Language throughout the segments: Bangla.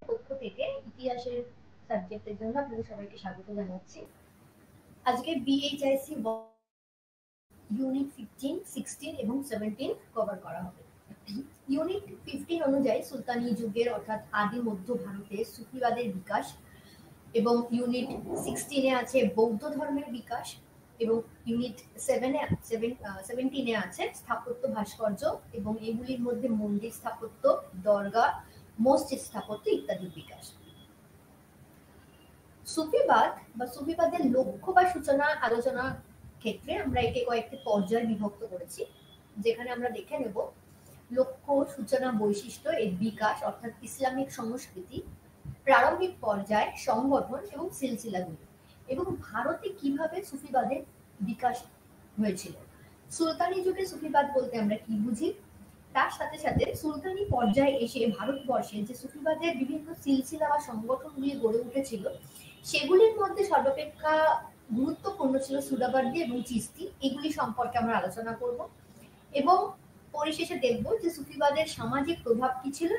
পক্ষ থেকে ইতিহাসের সাবজেক্টের জন্য আপনাদের সবাইকে স্বাগত জানাচ্ছি। আজকে বিএইচআইসি ইউনিট 15, 16 এবং 17 কভার করা হবে। ইউনিট 15 অনুযায়ী সুলতানি যুগের অর্থাৎ আদি মধ্য ভারতে সুফিবাদের বিকাশ, এবং ইউনিট 16 এ আছে বৌদ্ধ ধর্মের বিকাশ, এবং ইউনিট 17 এ আছে স্থাপত্য ভাস্কর্য, এবং এগুলির মধ্যে মন্দির স্থাপত্য, দরগা, মসজিদ স্থাপত্য ইত্যাদির বিকাশ। সুফিবাদ বা সুফিবাদের লক্ষ্য বা সূচনা আলোচনা ক্ষেত্রে আমরা একে কয়েকটি পর্যায়ে বিভক্ত করেছি, যেখানে আমরা দেখে নেব লক্ষ্য, সূচনা, বৈশিষ্ট্য, এর বিকাশ অর্থাৎ ইসলামিক সংস্কৃতি, প্রারম্ভিক পর্যায়, সংগঠন এবং সিলসিলাগুলি, এবং ভারতে কিভাবে সুফিবাদের বিকাশ হয়েছিল। সুলতানি যুগে সুফিবাদ বলতে আমরা কি বুঝি, তার সাথে সাথে সুলতানি পর্যায়ে এসে ভারতবর্ষে যে সুফিবাদের বিভিন্ন সিলসিলা বা সংগঠনগুলি গড়ে উঠেছিল, সেগুলির মধ্যে সর্বাপেক্ষা গুরুত্বপূর্ণ ছিল সুরাবার্দি এবং চিস্তি। এগুলি সম্পর্কে আমরা আলোচনা করব, এবং পরিশেষে দেখব যে সুফিবাদের সামাজিক প্রভাব কি ছিল,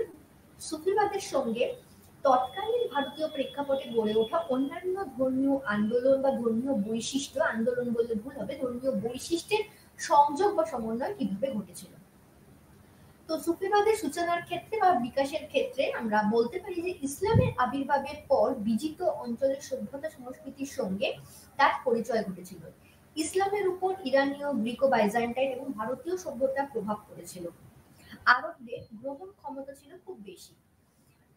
সুফিবাদের সঙ্গে তৎকালীন ভারতীয় প্রেক্ষাপটে গড়ে ওঠা অন্যান্য ধর্মীয় আন্দোলন বা ধর্মীয় বৈশিষ্ট্য, আন্দোলন বললে ভুল হবে, ধর্মীয় বৈশিষ্ট্যের সংযোগ বা সমন্বয় কিভাবে ঘটেছিল। তো সুফিবাদের সূচনার ক্ষেত্রে বা বিকাশের ক্ষেত্রে আমরা বলতে পারি যে ইসলামের আবির্ভাবের পর বিজিত অঞ্চলের সভ্যতা সংস্কৃতির সঙ্গে তার পরিচয় ঘটেছিল। ইসলামের উপর ইরানীয়, গ্রিকো, বাইজান্টাইন এবং ভারতীয় সভ্যতার প্রভাব পড়েছিল। আরবদের গ্রহণ ক্ষমতা ছিল খুব বেশি।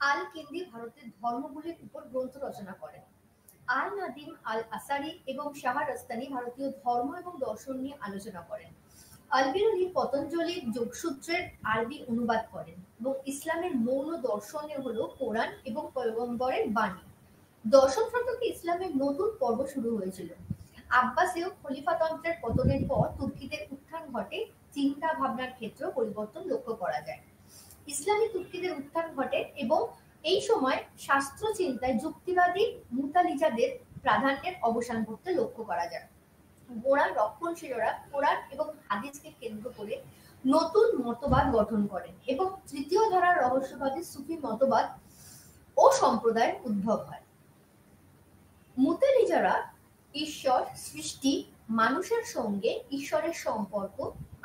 আল কিন্দি ভারতের ধর্মগুলির উপর গ্রন্থ রচনা করেন। আল নাদিম আল আসারি এবং শাহরাস্তানি ভারতীয় ধর্ম এবং দর্শন নিয়ে আলোচনা করেন। আল-বিরুনি পতঞ্জলির যোগসূত্রের আরবি অনুবাদ করেন, এবং ইসলামের মৌল দর্শনে হলো কোরআন এবং পয়গম্বরের বাণী। দশম শতকে ইসলামের নতুন পর্ব শুরু হয়েছিল। আব্বাসীয় খলিফাতন্ত্রের পতনের পর তুর্কিদের উত্থান ঘটে, চিন্তা ভাবনার ক্ষেত্রেও পরিবর্তন লক্ষ্য করা যায়। ইসলামী তুর্কিদের উত্থান ঘটে এবং এই সময় শাস্ত্র চিন্তায় যুক্তিবাদী মুতালিজাদের প্রাধান্যের অবসান ঘটতে লক্ষ্য করা যায়। গোঁড়া রক্ষণশীলরা কোরআন এবং হাদিসকে কেন্দ্র করে নতুন মতবাদ গঠন করেন, এবং তৃতীয় ধারার রহস্যবাদী সুফি মতবাদ ও সম্প্রদায়ের উদ্ভব হয়। মুতালিজারা ঈশ্বর, সৃষ্টি, মানুষের সঙ্গে ঈশ্বরের সম্পর্ক,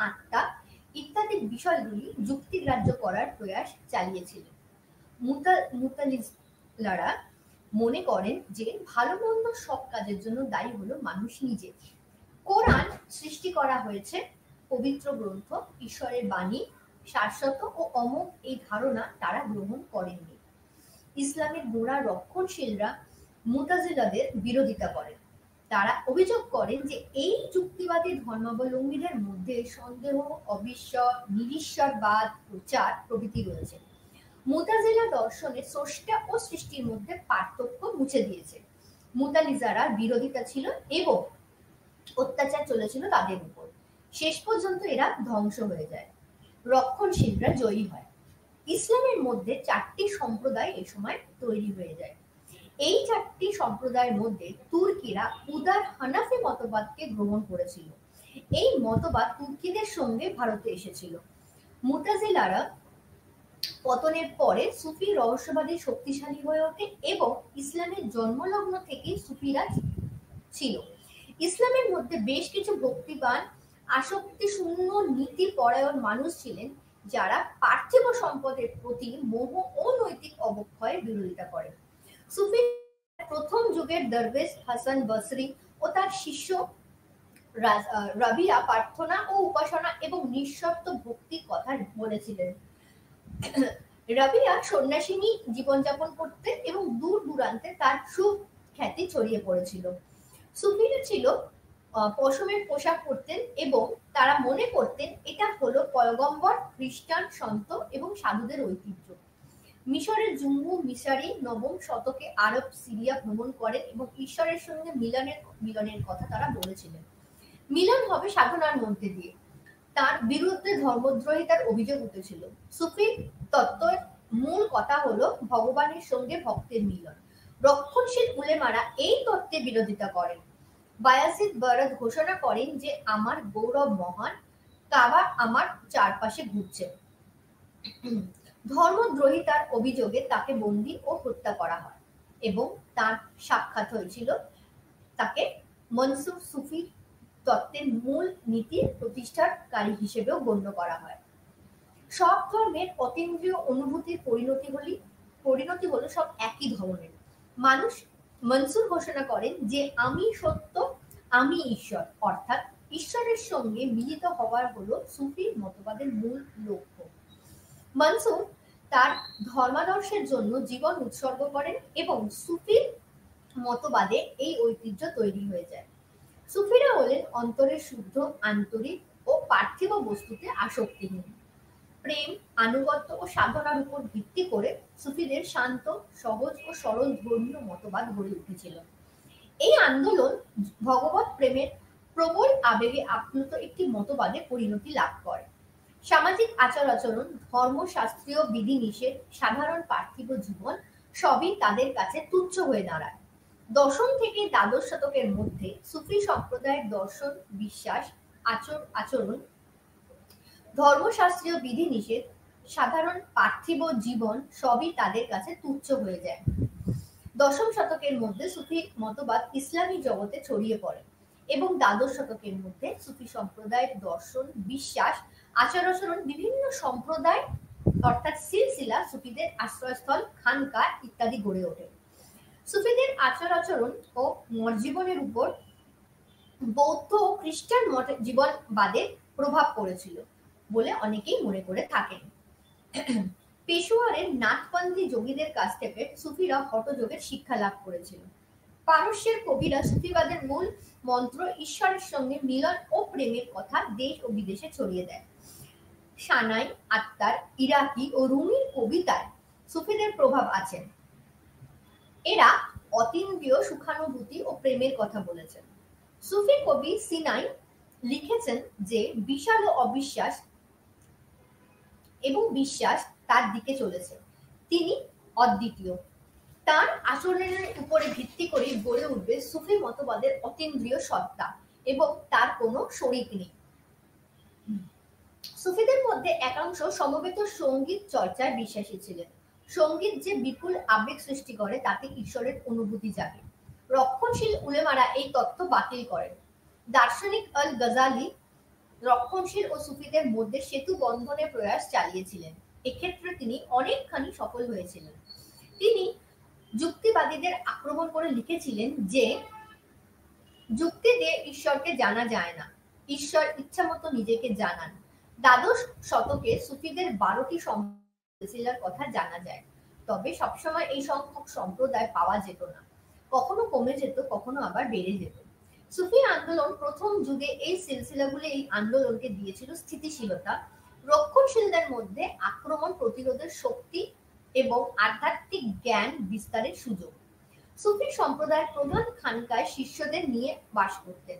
আত্মা ইত্যাদি বিষয়গুলি যুক্তিগ্রাহ্য করার প্রয়াস চালিয়েছিলেন। মুতালিজারা মনে করেন যে ভালো মন্দ সব কাজের জন্য দায়ী হলো মানুষ নিজে। কোরআন সৃষ্টি করা হয়েছে পবিত্র গ্রন্থ, ঈশ্বরের বাণী, শাশ্বত ও অমোঘ এই ধারণা তারা গ্রহণ করেননি। ইসলামের গোঁড়া রক্ষণশীলরা মুতাজিলাদের বিরোধিতা করেন। তারা অভিযোগ করেন যে এই যুক্তিবাদী ধর্মাবলম্বীদের মধ্যে সন্দেহ, অবিশ্বাস, নিরীশ্বরবাদ, প্রচার প্রভৃতি রয়েছে। মুতাজিলা দর্শনে স্রষ্টা ও সৃষ্টির মধ্যে পার্থক্য মুছে দিয়েছে। মুতালিজারা বিরোধিতা ছিল এবং অত্যাচার চলেছিল তাদের উপর। শেষ পর্যন্ত এরা ধ্বংস হয়ে যায়, রক্ষণশীলরা জয়ী হয়। ইসলামের মধ্যে চারটি সম্প্রদায় এ সময় তৈরি হয়ে যায়। এই চারটি সম্প্রদায়ের মধ্যে তুর্কিরা উদার হানাফি মতবাদকে গ্রহণ করেছিল। এই মতবাদ তুর্কিদের সঙ্গে ভারতে এসেছিল। মুতাজিলারা পতনের পরে সুফি রহস্যবাদী শক্তিশালী হয়ে ওঠে, এবং ইসলামের জন্মলগ্ন থেকেই সুফিরা ছিল। ইসলামের মধ্যে বেশ কিছু ভক্তিবান, আসক্তি শূন্য, নীতি পরায়ণ মানুষ ছিলেন, যারা পার্থিব সম্পদের প্রতি মোহ ও নৈতিক অবক্ষয়ের বিরোধিতা করেন। সুফি প্রথম যুগের দরবেশ হাসান বসরি ও তার শিষ্য রাবিয়া প্রার্থনা ও উপাসনা এবং নিঃশর্ত ভক্তির কথা বলেছিলেন। রাবিয়া সন্ন্যাসিনী জীবনযাপন করতেন এবং দূর দূরান্তে তার সুখ্যাতি ছড়িয়ে পড়েছিল। সুফিরা ছিল পশমের পোশাক পরতেন, এবং তারা মনে করতেন এটা হলো পয়গম্বর, খ্রিস্টান, সন্ত এবং সাধুদের ঐতিহ্য। মিশরের জুম্মু মিশারি নবম শতকে আরব সিরিয়া ভ্রমণ করেন এবং ঈশ্বরের সঙ্গে মিলনের কথা তারা বলেছিলেন। মিলন হবে সাধনার মধ্যে দিয়ে। তার বিরুদ্ধে ধর্মদ্রোহিতার অভিযোগ উঠেছিল। সুফি তত্ত্বের মূল কথা হলো ভগবানের সঙ্গে ভক্তের মিলন। রক্ষণশীল উলেমারা এই তত্ত্বের বিরোধিতা করেন। বায়াজিদ বারাদ ঘোষণা করেন যে আমার গৌরব মহান, কাবা আমার চারপাশে ঘুরছে। ধর্মদ্রোহিতার অভিযোগে তাকে বন্দী ও হত্যা করা হয় এবং তার সাক্ষাৎ হয়েছিল। তাকে মনসুর সুফি তত্ত্বের মূল নীতির প্রতিষ্ঠাকারী হিসেবেও গণ্য করা হয়। সব ধর্মের অতীন্দ্রিয় অনুভূতির পরিণতি হলো সব একই ধরনের। মানুষ মনসুর ঘোষণা করেন যে আমি সত্য, আমি ঈশ্বর, অর্থাৎ ঈশ্বরের সঙ্গে মিলিত হওয়ার হলো সুফি মতবাদের মূল লক্ষ্য। মনসুর তার ধর্মাদর্শের জন্য জীবন উৎসর্গ করেন এবং সুফি মতবাদে এই ঐতিহ্য তৈরি হয়ে যায়। সুফিরা হলেন অন্তরের শুদ্ধ, আন্তরিক ও পার্থিব বস্তুতে আসক্তিহীন। প্রেম, আনুগত্য ও সাধনার উপর ভিত্তি করে সুফিদের শান্ত, সহজ ও সরল ধর্মীয় মতবাদ গড়ে উঠেছিল। এই আন্দোলন ভগবত প্রেমের প্রবল আবেগে আপ্লুত একটি মতবাদে পরিণতি লাভ করে। সামাজিক আচার-আচরণ, ধর্মশাস্ত্রীয় বিধিনিষেধ, সাধারণ পার্থিব জীবন সবই তাদের কাছে তুচ্ছ হয়ে দাঁড়ায়। দশম থেকে দ্বাদশ শতকের মধ্যে সুফি সম্প্রদায়ের দর্শন, বিশ্বাস, আচরণ, ধর্মশাস্ত্রীয় বিধিনিষেধ, সাধারণ পার্থিব জীবন সবই তাদের কাছে তুচ্ছ হয়ে যায়। দশম শতকের মধ্যে সুফি মতবাদ ইসলামী জগতে ছড়িয়ে পড়ে এবং দ্বাদশ শতকের মধ্যে সুফি সম্প্রদায়ের দর্শন, বিশ্বাস, আচার-আচরণ বিভিন্ন সম্প্রদায় অর্থাৎ সিলসিলা, সুফিদের আশ্রয়স্থল, খানকা ইত্যাদি গড়ে ওঠে। সুফিদের আচার-আচরণ ও জীবনের উপর বৌদ্ধ ও খ্রিস্টান জীবনবাদের প্রভাব পড়েছিল বলে অনেকেই মনে করে থাকেন। পেশোয়ারের নাথপন্থী যোগীদের কাছ থেকে সুফিরা হঠযোগের শিক্ষা লাভ করেছিল। পারস্যের কবিরা সুফিবাদের মূল মন্ত্র ঈশ্বরের সঙ্গে মিলন ও প্রেমের কথা দেশ ও বিদেশে ছড়িয়ে দেয়। সানাই, আত্মার, ইরাকি ও রুমির কবিতায় সুফিদের প্রভাব আছে। এরা অতীন্দ্রিয় সুখানুভূতি ও প্রেমের কথা বলেছেন। সুফি কবি সিনাই লিখেছেন যে বিশাল ও অবিশ্বাস এবং বিশ্বাস তার দিকে চলেছে। তিনি অদ্বিতীয়। তার আচরণের উপরে ভিত্তি করে গড়ে উঠবে সুফি মতবাদের অতীন্দ্রিয় সত্তা এবং তার কোনো শরিক নেই। সুফিদের মধ্যে একাংশ সমবেত সঙ্গীত চর্চায় বিশ্বাসী ছিলেন। সঙ্গীত যে বিপুল আবেগ সৃষ্টি করে তাতে ঈশ্বরের অনুভূতি জাগে। রক্ষণশীল উলেমারা এই তত্ত্ব বাতিল করেন। দার্শনিক আল গজালি রক্ষণশীল ও সুফিদের মধ্যে সেতু বন্ধনের প্রয়াস চালিয়েছিলেন। এক্ষেত্রে তিনি অনেকখানি সফল হয়েছিলেন। তিনি যুক্তিবাদীদের আক্রমণ করে লিখেছিলেন যে যুক্তি দিয়ে ঈশ্বরকে জানা যায় না, ঈশ্বর ইচ্ছামতো নিজেকে জানান। দ্বাদশ শতকে সুফিদের 12টি সিলসিলার কথা জানা যায়, তবে সবসময় এই সংখ্যক সম্প্রদায় পাওয়া যেত না। কখনো কমে যেত, কখনো আবার বেড়ে যেত। সুফি আন্দোলন প্রথম যুগে এই সিলসিলাগুলি এই আন্দোলনকে দিয়েছিল স্থিতিশীলতা, রক্ষণশীলদের মধ্যে আক্রমণ প্রতিরোধের শক্তি এবং আধ্যাত্মিক জ্ঞান বিস্তারের সুযোগ। সুফি সম্প্রদায়ের প্রধান খানকায় শিষ্যদের নিয়ে বাস করতেন।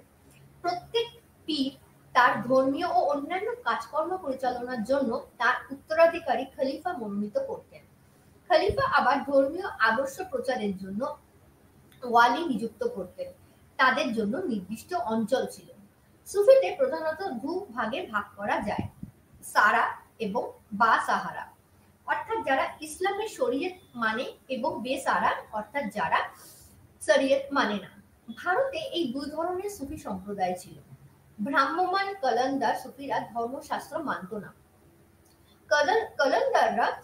প্রত্যেক পীর তার ধর্মীয় ও অন্যান্য কাজকর্ম পরিচালনার জন্য তার উত্তরাধিকারী খলিফা মনোনীত করতেন। খলিফা আবার ধর্মীয় আদর্শ প্রচারের জন্য ওয়ালি নিযুক্ত করতেন। তাদের জন্য নির্দিষ্ট অঞ্চল ছিল। সুফিতে প্রধানত দু ভাগে ভাগ করা যায়, সারা এবং বা সাহারা, অর্থাৎ যারা ইসলামের শরীয়ত মানে, এবং বেসারা অর্থাৎ যারা শরীয়ত মানে না। ভারতে এই দুই ধরনের সুফি সম্প্রদায় ছিল। ভ্রাম্যমান কলন্দার সুফিরা ধর্মশাস্ত্র মানত না। কলন্দাররা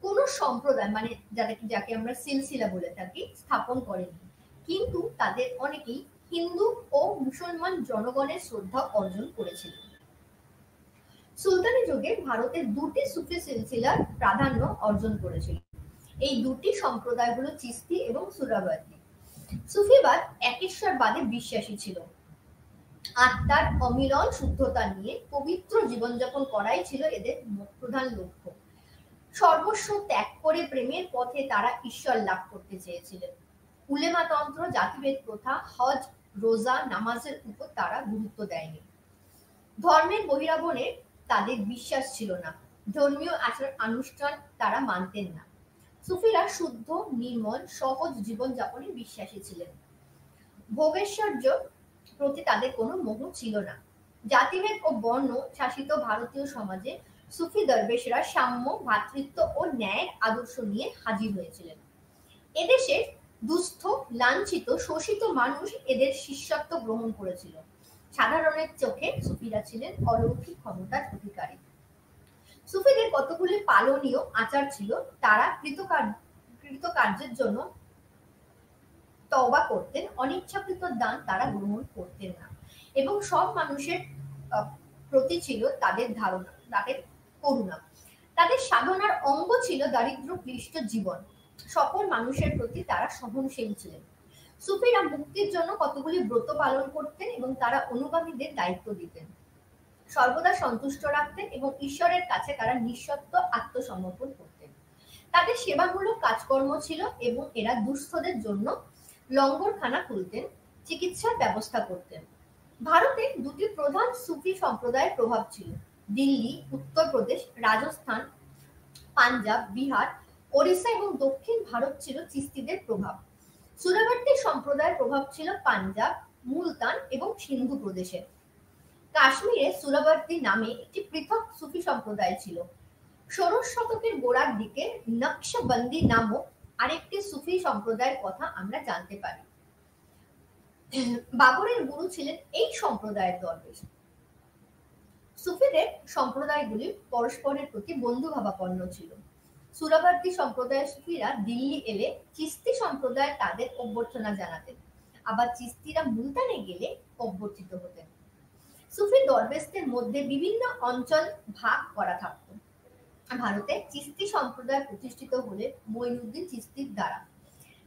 কোন সম্প্রদায় মানে যাকে আমরা সিলসিলা বলে থাকি স্থাপন করেনি, কিন্তু তাদের অনেকেই হিন্দু ও মুসলমান জনগণের শ্রদ্ধা অর্জন করেছিল। সুলতানি যুগে ভারতের দুটি সুফি সিলসিলার প্রাধান্য অর্জন করেছিল। এই দুটি সম্প্রদায় হলো চিস্তি এবং সুরাবাদী। সুফিবাদ একেশ্বরবাদে বিশ্বাসী ছিল। আত্মার অমিলন শুদ্ধতা নিয়ে পবিত্র জীবনযাপন করাই ছিল এদের প্রধান লক্ষ্য। সর্বস্ব ত্যাগ করে প্রেমের পথে তারা ঈশ্বর লাভ করতে চেয়েছিলেন। উলেমাতন্ত্র, জাতিভেদ প্রথা, হজ, রোজা, নামাজের উপর তারা গুরুত্ব দেয়নি। ধর্মের বহিরাবনে তাদের বিশ্বাস ছিল না। ধর্মীয় আচার অনুষ্ঠান তারা মানতেন না। সুফিরা শুদ্ধ, নির্মল, সহজ জীবনযাপনে বিশ্বাসী ছিলেন। ভোগেশ্বর্য প্রতি তাদের কোনো মোহ ছিল না। জাতিভেদ ও বর্ণ শাসিত ভারতীয় সমাজে সুফি দরবেশরা সাম্য, ভ্রাতৃত্ব ও ন্যায়ের আদর্শ নিয়ে হাজির হয়েছিলেন। এদেশের দুস্থ, লাঞ্ছিত, শোষিত মানুষ এদের শিষ্যত্ব গ্রহণ করেছিল। সাধারণের চোখে সুফিরা ছিলেন অলৌকিক ক্ষমতার অধিকারী। সুফিদের কতগুলি পালনীয় আচার ছিল। তারা কৃতকার্যের জন্য তওবা করতেন, অনিচ্ছাকৃত দান তারা গ্রহণ করতেন না, এবং সব মানুষের প্রতি ছিল তাদের ধারণা, তাদের করুণা। তাদের সাধনার অঙ্গ ছিল দারিদ্র ক্লিষ্ট জীবন। সকল মানুষের প্রতি তারা সহনশীল ছিলেন। সুফিরা মুক্তির জন্য কতগুলি ব্রত পালন করতেন এবং তারা অনুগামীদের দায়িত্ব দিতেন, সর্বদা সন্তুষ্ট রাখতেন এবং ঈশ্বরের কাছে তারা নিঃশর্ত আত্মসমর্পণ করতেন। তাদের সেবামূলক কাজকর্ম ছিল এবং এরা দুস্থদের জন্য লঙ্গরখানা খুলতেন, চিকিৎসার ব্যবস্থা করতেন। ভারতে দুটি প্রধান সুফি সম্প্রদায়ের প্রভাব ছিল: দিল্লি, উত্তরপ্রদেশ, রাজস্থান, পাঞ্জাব, বিহার, ওড়িশা এবং দক্ষিণ ভারত ছিল চিস্তিদের প্রভাব। সুরাবর্তী সম্প্রদায়ের প্রভাব ছিল পাঞ্জাব, মুলতান এবং সিন্ধু প্রদেশে। কাশ্মীরে সুরাবর্তী নামে একটি পৃথক সুফি সম্প্রদায় ছিল। ষোড়শ শতকের গোড়ার দিকে নকশবন্দি নামক আরেকটি সুফি সম্প্রদায়ের কথা আমরা জানতে পারি। বাবরের গুরু ছিলেন এই সম্প্রদায়ের দরবেশ। সুফিদের সম্প্রদায়গুলি পরস্পরের প্রতি বন্ধুভাবাপন্ন ছিল। সুরাবর্তী সম্প্রদায়ের সুফিরা দিল্লি এলে চিস্তি সম্প্রদায় তাদের অভ্যর্থনা জানাতেন, আবার চিস্তিরা মুলতানে গেলে অভ্যর্থিত হতেন। সুফি দরবেশদের মধ্যে বিভিন্ন অঞ্চল ভাগ করা থাকত। ভারতে চিস্তি সম্প্রদায় প্রতিষ্ঠিত হলে মঈনুদ্দিন চিস্তির দ্বারা।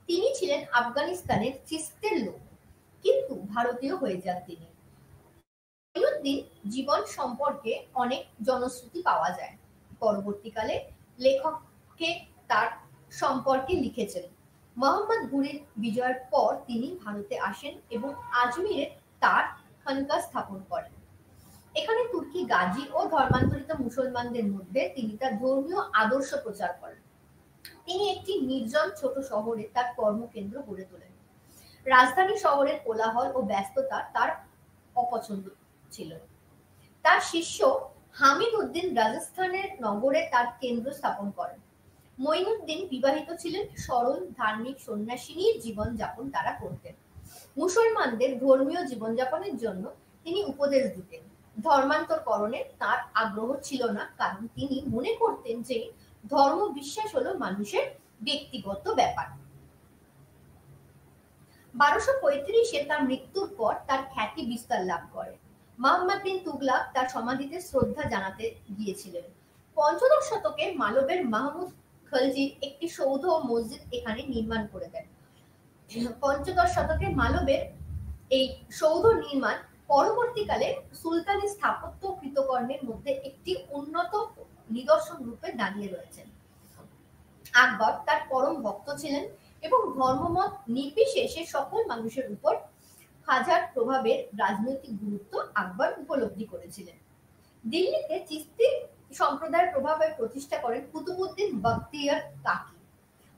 তিনি ছিলেন আফগানিস্তানের চিস্তের লোক, কিন্তু ভারতীয় হয়ে যান তিনি। মঈনুদ্দিন জীবন সম্পর্কে অনেক জনশ্রুতি পাওয়া যায়। পরবর্তীকালে লেখককে তার সম্পর্কে লিখেছেন। মোহাম্মদ ঘুরির বিজয়ের পর তিনি ভারতে আসেন এবং আজমিরে তার খানকা স্থাপন করেন। এখানে তুর্কি গাজী ও ধর্মান্তরিত মুসলমানদের মধ্যে তিনি তার ধর্মীয় আদর্শ প্রচার করেন। তিনি একটি নির্জন ছোট শহরে তার কর্মকেন্দ্র গড়ে তোলেন। রাজধানী শহরের কোলাহল ও ব্যস্ততা তার অপছন্দ ছিল। তার শিষ্য হামিদ উদ্দিন রাজস্থানের নগরে তার কেন্দ্র স্থাপন করেন। মঈনুদ্দিন বিবাহিত ছিলেন। সরল, ধার্মিক, সন্ন্যাসিনীর জীবনযাপন তারা করতেন। মুসলমানদের ধর্মীয় জীবনযাপনের জন্য তিনি উপদেশ দিতেন। ধর্মান্তরকরণে তার আগ্রহ ছিল না, কারণ তিনি মনে করতেন যে ধর্ম বিশ্বাস হলো মানুষের ব্যক্তিগত ব্যাপার। 1235-এ তার মৃত্যুর পর তার খ্যাতি বিস্তার লাভ করে। মোহাম্মদ বিন তুগলাক তার সমাধিতে শ্রদ্ধা জানাতে গিয়েছিলেন। পঞ্চদশ শতকে মালবের মাহমুদ খলজির একটি সৌধ ও মসজিদ এখানে নির্মাণ করে দেন। পঞ্চদশ শতকে মালবের এই সৌধ নির্মাণ পরবর্তীকালে সুলতানি স্থাপত্য কৃতকর্মের মধ্যে একটি উন্নত নিদর্শন রূপে দাঁড়িয়ে রয়েছেন। আকবর তার পরম ভক্ত ছিলেন এবং ধর্মমত নির্বিশেষে সকল মানুষের উপর খাজার প্রভাবের রাজনৈতিক গুরুত্ব আকবর উপলব্ধি করেছিলেন। দিল্লিতে চিস্তি সম্প্রদায়ের প্রভাবে প্রতিষ্ঠা করেন কুতুবউদ্দিন বখতিয়ার কাকি।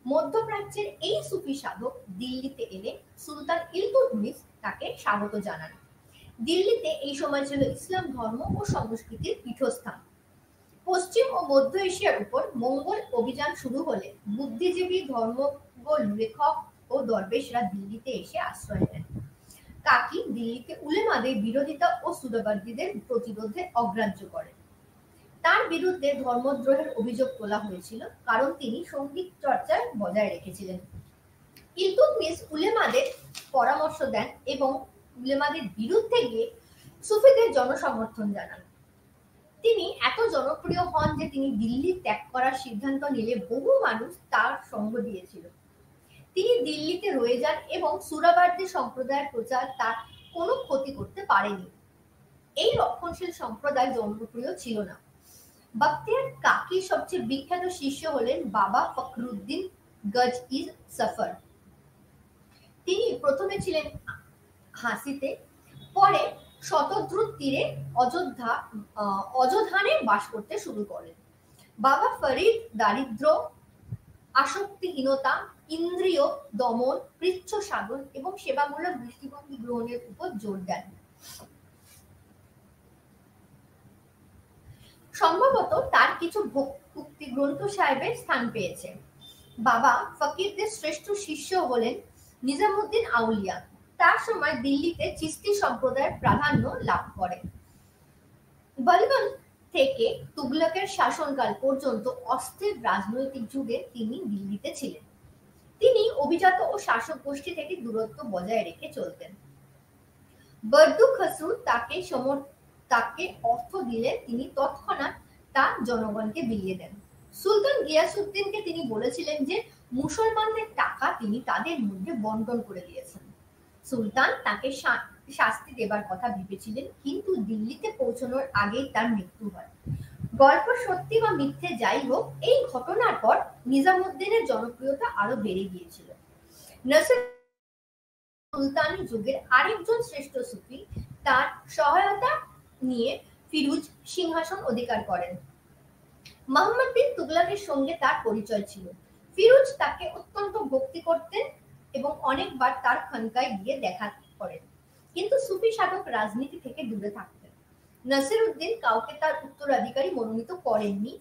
মধ্যপ্রাচ্যের এই সুফি সাধক দিল্লিতে এলে সুলতান ইলতুৎমিশ তাকে স্বাগত জানান। দিল্লিতে এই সময় ছিল ইসলাম ধর্ম ও সংস্কৃতির পীঠস্থান। পশ্চিম ও মধ্য এশিয়ার উপর মঙ্গল অভিযান শুরু হলে বুদ্ধিজীবী, ধর্মজ্ঞ লেখক ও দরবেশরা দিল্লিতে এসে আশ্রয় নেন। কাকি দিল্লিতে উলেমাদের বিরোধিতা ও সুরাবর্তীদের প্রতিরোধে অগ্রাহ্য করেন। তার বিরুদ্ধে ধর্মদ্রোহের অভিযোগ তোলা হয়েছিল, কারণ তিনি সঙ্গীত চর্চায় বজায় রেখেছিলেন। ইলতুৎমিশ উলেমাদের পরামর্শ দেন এবং উলেমাদের বিরুদ্ধে গিয়ে সুফিদের জনসমর্থন জানান। তিনি এত জনপ্রিয় হন যে তিনি দিল্লি ত্যাগ করার সিদ্ধান্ত নিলে বহু মানুষ তার সঙ্গ দিয়েছিল। তিনি দিল্লিতে রয়ে যান এবং সুরাবর্তী সম্প্রদায়ের প্রচার তার কোনো ক্ষতি করতে পারেনি। এই রক্ষণশীল সম্প্রদায় জনপ্রিয় ছিল না। বখতিয়ার কাকির সবচেয়ে বিখ্যাত শিষ্য হলেন বাবা ফখরুদ্দিন গজ-ই-সফর। তিনি প্রথমে ছিলেন হাসিতে, পরে শতদ্রুত তীরে অযোধানে বাস করতে শুরু করেন। বাবা ফরিদ দারিদ্র, আসক্তিহীনতা, ইন্দ্রিয় দমন, কৃচ্ছ সাধন এবং সেবামূলক দৃষ্টিভঙ্গি গ্রহণের উপর জোর দেন। সম্ভবত তার কিছু ভক্তি গ্রন্থ সাহেবের স্থান পেয়েছে। বাবা ফকিরদের শ্রেষ্ঠ শিষ্য হলেন নিজামুদ্দিন আউলিয়া। তার সময় দিল্লিতে চিস্তি সম্প্রদায়ের প্রাধান্য লাভ করে। বলবন থেকে তুগলকের শাসনকাল পর্যন্ত অস্থির রাজনৈতিক যুগে তিনি দিল্লিতে ছিলেন। তিনি অভিজাত ও শাসক গোষ্ঠী থেকে দূরত্ব বজায় রেখে চলতেন। বরদু খসরু তাকে অর্থ দিলে তিনি তৎক্ষণাৎ তা জনগণকে বিলিয়ে দেন। সুলতান গিয়াসউদ্দিনকে তিনি বলেছিলেন যে মুসলমানদের টাকা তিনি তাদের মধ্যে বন্টন করে দিয়েছেন। সুলতান তাকে শাস্তি দেবার কথা ভেবেছিলেন, কিন্তু দিল্লিতে পৌঁছানোর আগেই তার মৃত্যু হয়। গল্প সত্যি বা মিথ্যে যাই হোক, এই ঘটনার পর নিজামুদ্দিনের জনপ্রিয়তা আরো বেড়ে গিয়েছিল। নাসির সুলতানি যুগের আরেকজন শ্রেষ্ঠ সুফি তার সহায়তা নিয়ে ফিরুজ সিংহাসন অধিকার করেন। মোহাম্মদ বিন তুগলকের সঙ্গে তার পরিচয় ছিল। ফিরুজ তাকে অত্যন্ত ভক্তি করতেন এবং অনেকবার তার খানকায় গিয়ে দেখা করেন, কিন্তু সুফি সাধক রাজনীতি থেকে দূরে থাকতেন। নাসিরউদ্দিন কাউকে তার উত্তরাধিকারী মনোনীত করেননি,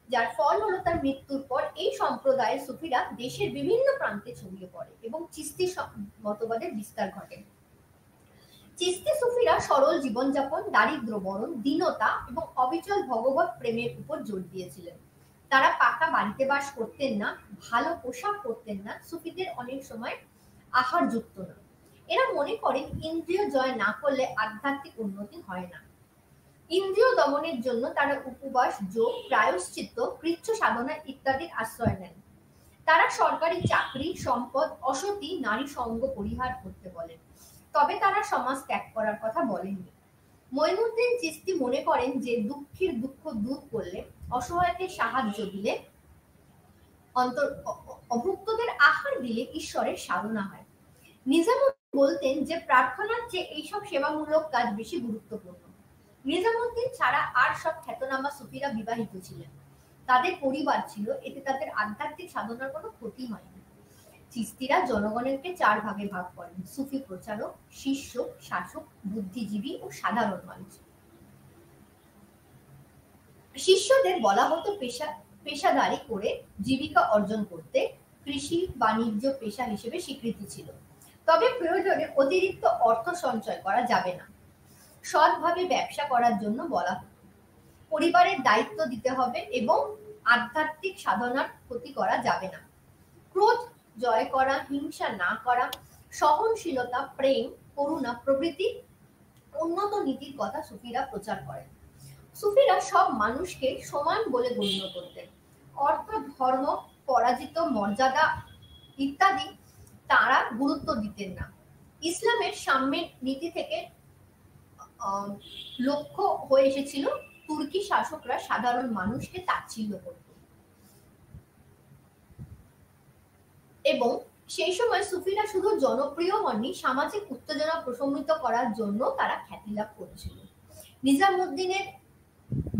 যার ফল হলো তার মৃত্যুর পর এই সম্প্রদায়ের সুফিরা দেশের বিভিন্ন প্রান্তে ছড়িয়ে পড়ে এবং চিস্তি মতবাদের বিস্তার ঘটে। চিস্তি সুফিরা সরল জীবনযাপন, দারিদ্র বরণ, দীনতা এবং অবিচল ভগবত প্রেমের উপর জোর দিয়েছিলেন। তারা পাকা বাড়িতে বাস করতেন না, ভালো পোশাক পরতেন না, সুফিদের অনেক সময় আহার যুক্ত না। এরা মনে করেন ইন্দ্রিয় জয় না করলে আধ্যাত্মিক উন্নতি হয় না। ইন্দ্রিয় দমনের জন্য তারা উপবাস, যোগ, প্রায়শ্চিত্ত, কৃচ্ছ সাধনা ইত্যাদির আশ্রয় নেন। তারা সরকারি চাকরি, সম্পদ, অসতী, নারী সঙ্গ পরিহার করতে বলেন, তবে তারা সমাজ ত্যাগ করার কথা বলেননি। মঈনুদ্দিন চিশতি মনে করেন যে দুঃখীর দুঃখ দূর করলে, অসহায়কে সাহায্য দিলে, অভুক্তদের আহার দিলে ঈশ্বরের সাধনা হয়। নিজামুদ্দিন বলতেন যে প্রার্থনার চেয়ে এইসব সেবামূলক কাজ বেশি গুরুত্বপূর্ণ। নিজামুদ্দিন ছাড়া আর সব খ্যাতনামা সুফিরা বিবাহিত ছিলেন, তাদের পরিবার ছিল, এতে তাদের আধ্যাত্মিক সাধনার কোনো ক্ষতি হয়নি। চিস্তিরা জনগণকে 4 ভাগে ভাগ করেন: সুফি প্রচারক, শিষ্য, শাসক, বুদ্ধিজীবী ও সাধারণ মানুষ। শিষ্যদের বলা হতো পেশাদারি করে জীবিকা অর্জন করতে। কৃষি বাণিজ্য পেশা হিসেবে স্বীকৃতি ছিল, তবে প্রয়োজনে অতিরিক্ত অর্থ সঞ্চয় করা যাবে না। সৎভাবে ব্যবসা করার জন্য বলা হতো। পরিবারের দায়িত্ব দিতে হবে এবং আধ্যাত্মিক সাধনার ক্ষতি করা যাবে না। ক্রোধ জয় করা, হিংসা না করা, সহনশীলতা, প্রেম, করুণা প্রভৃতি উন্নত নীতির কথা সুফিরা প্রচার করেন। সুফিরা সব মানুষকে সমান বলে গণ্য করতেন। অর্থ, ধর্ম, পরাজিত, মর্যাদা ইত্যাদি তারা গুরুত্ব দিতেন না। ইসলামের সাম্যের নীতি থেকে লক্ষ্য হয়ে এসেছিল তুর্কি শাসকরা সাধারণ মানুষকে তাচ্ছিল্য করত এবং সেই সময় সুফিরা শুধু জনপ্রিয় হননি, সামাজিক উত্তেজনা প্রশমিত করার জন্য তারা খ্যাতি লাভ করেছিল। নিজামুদ্দিনের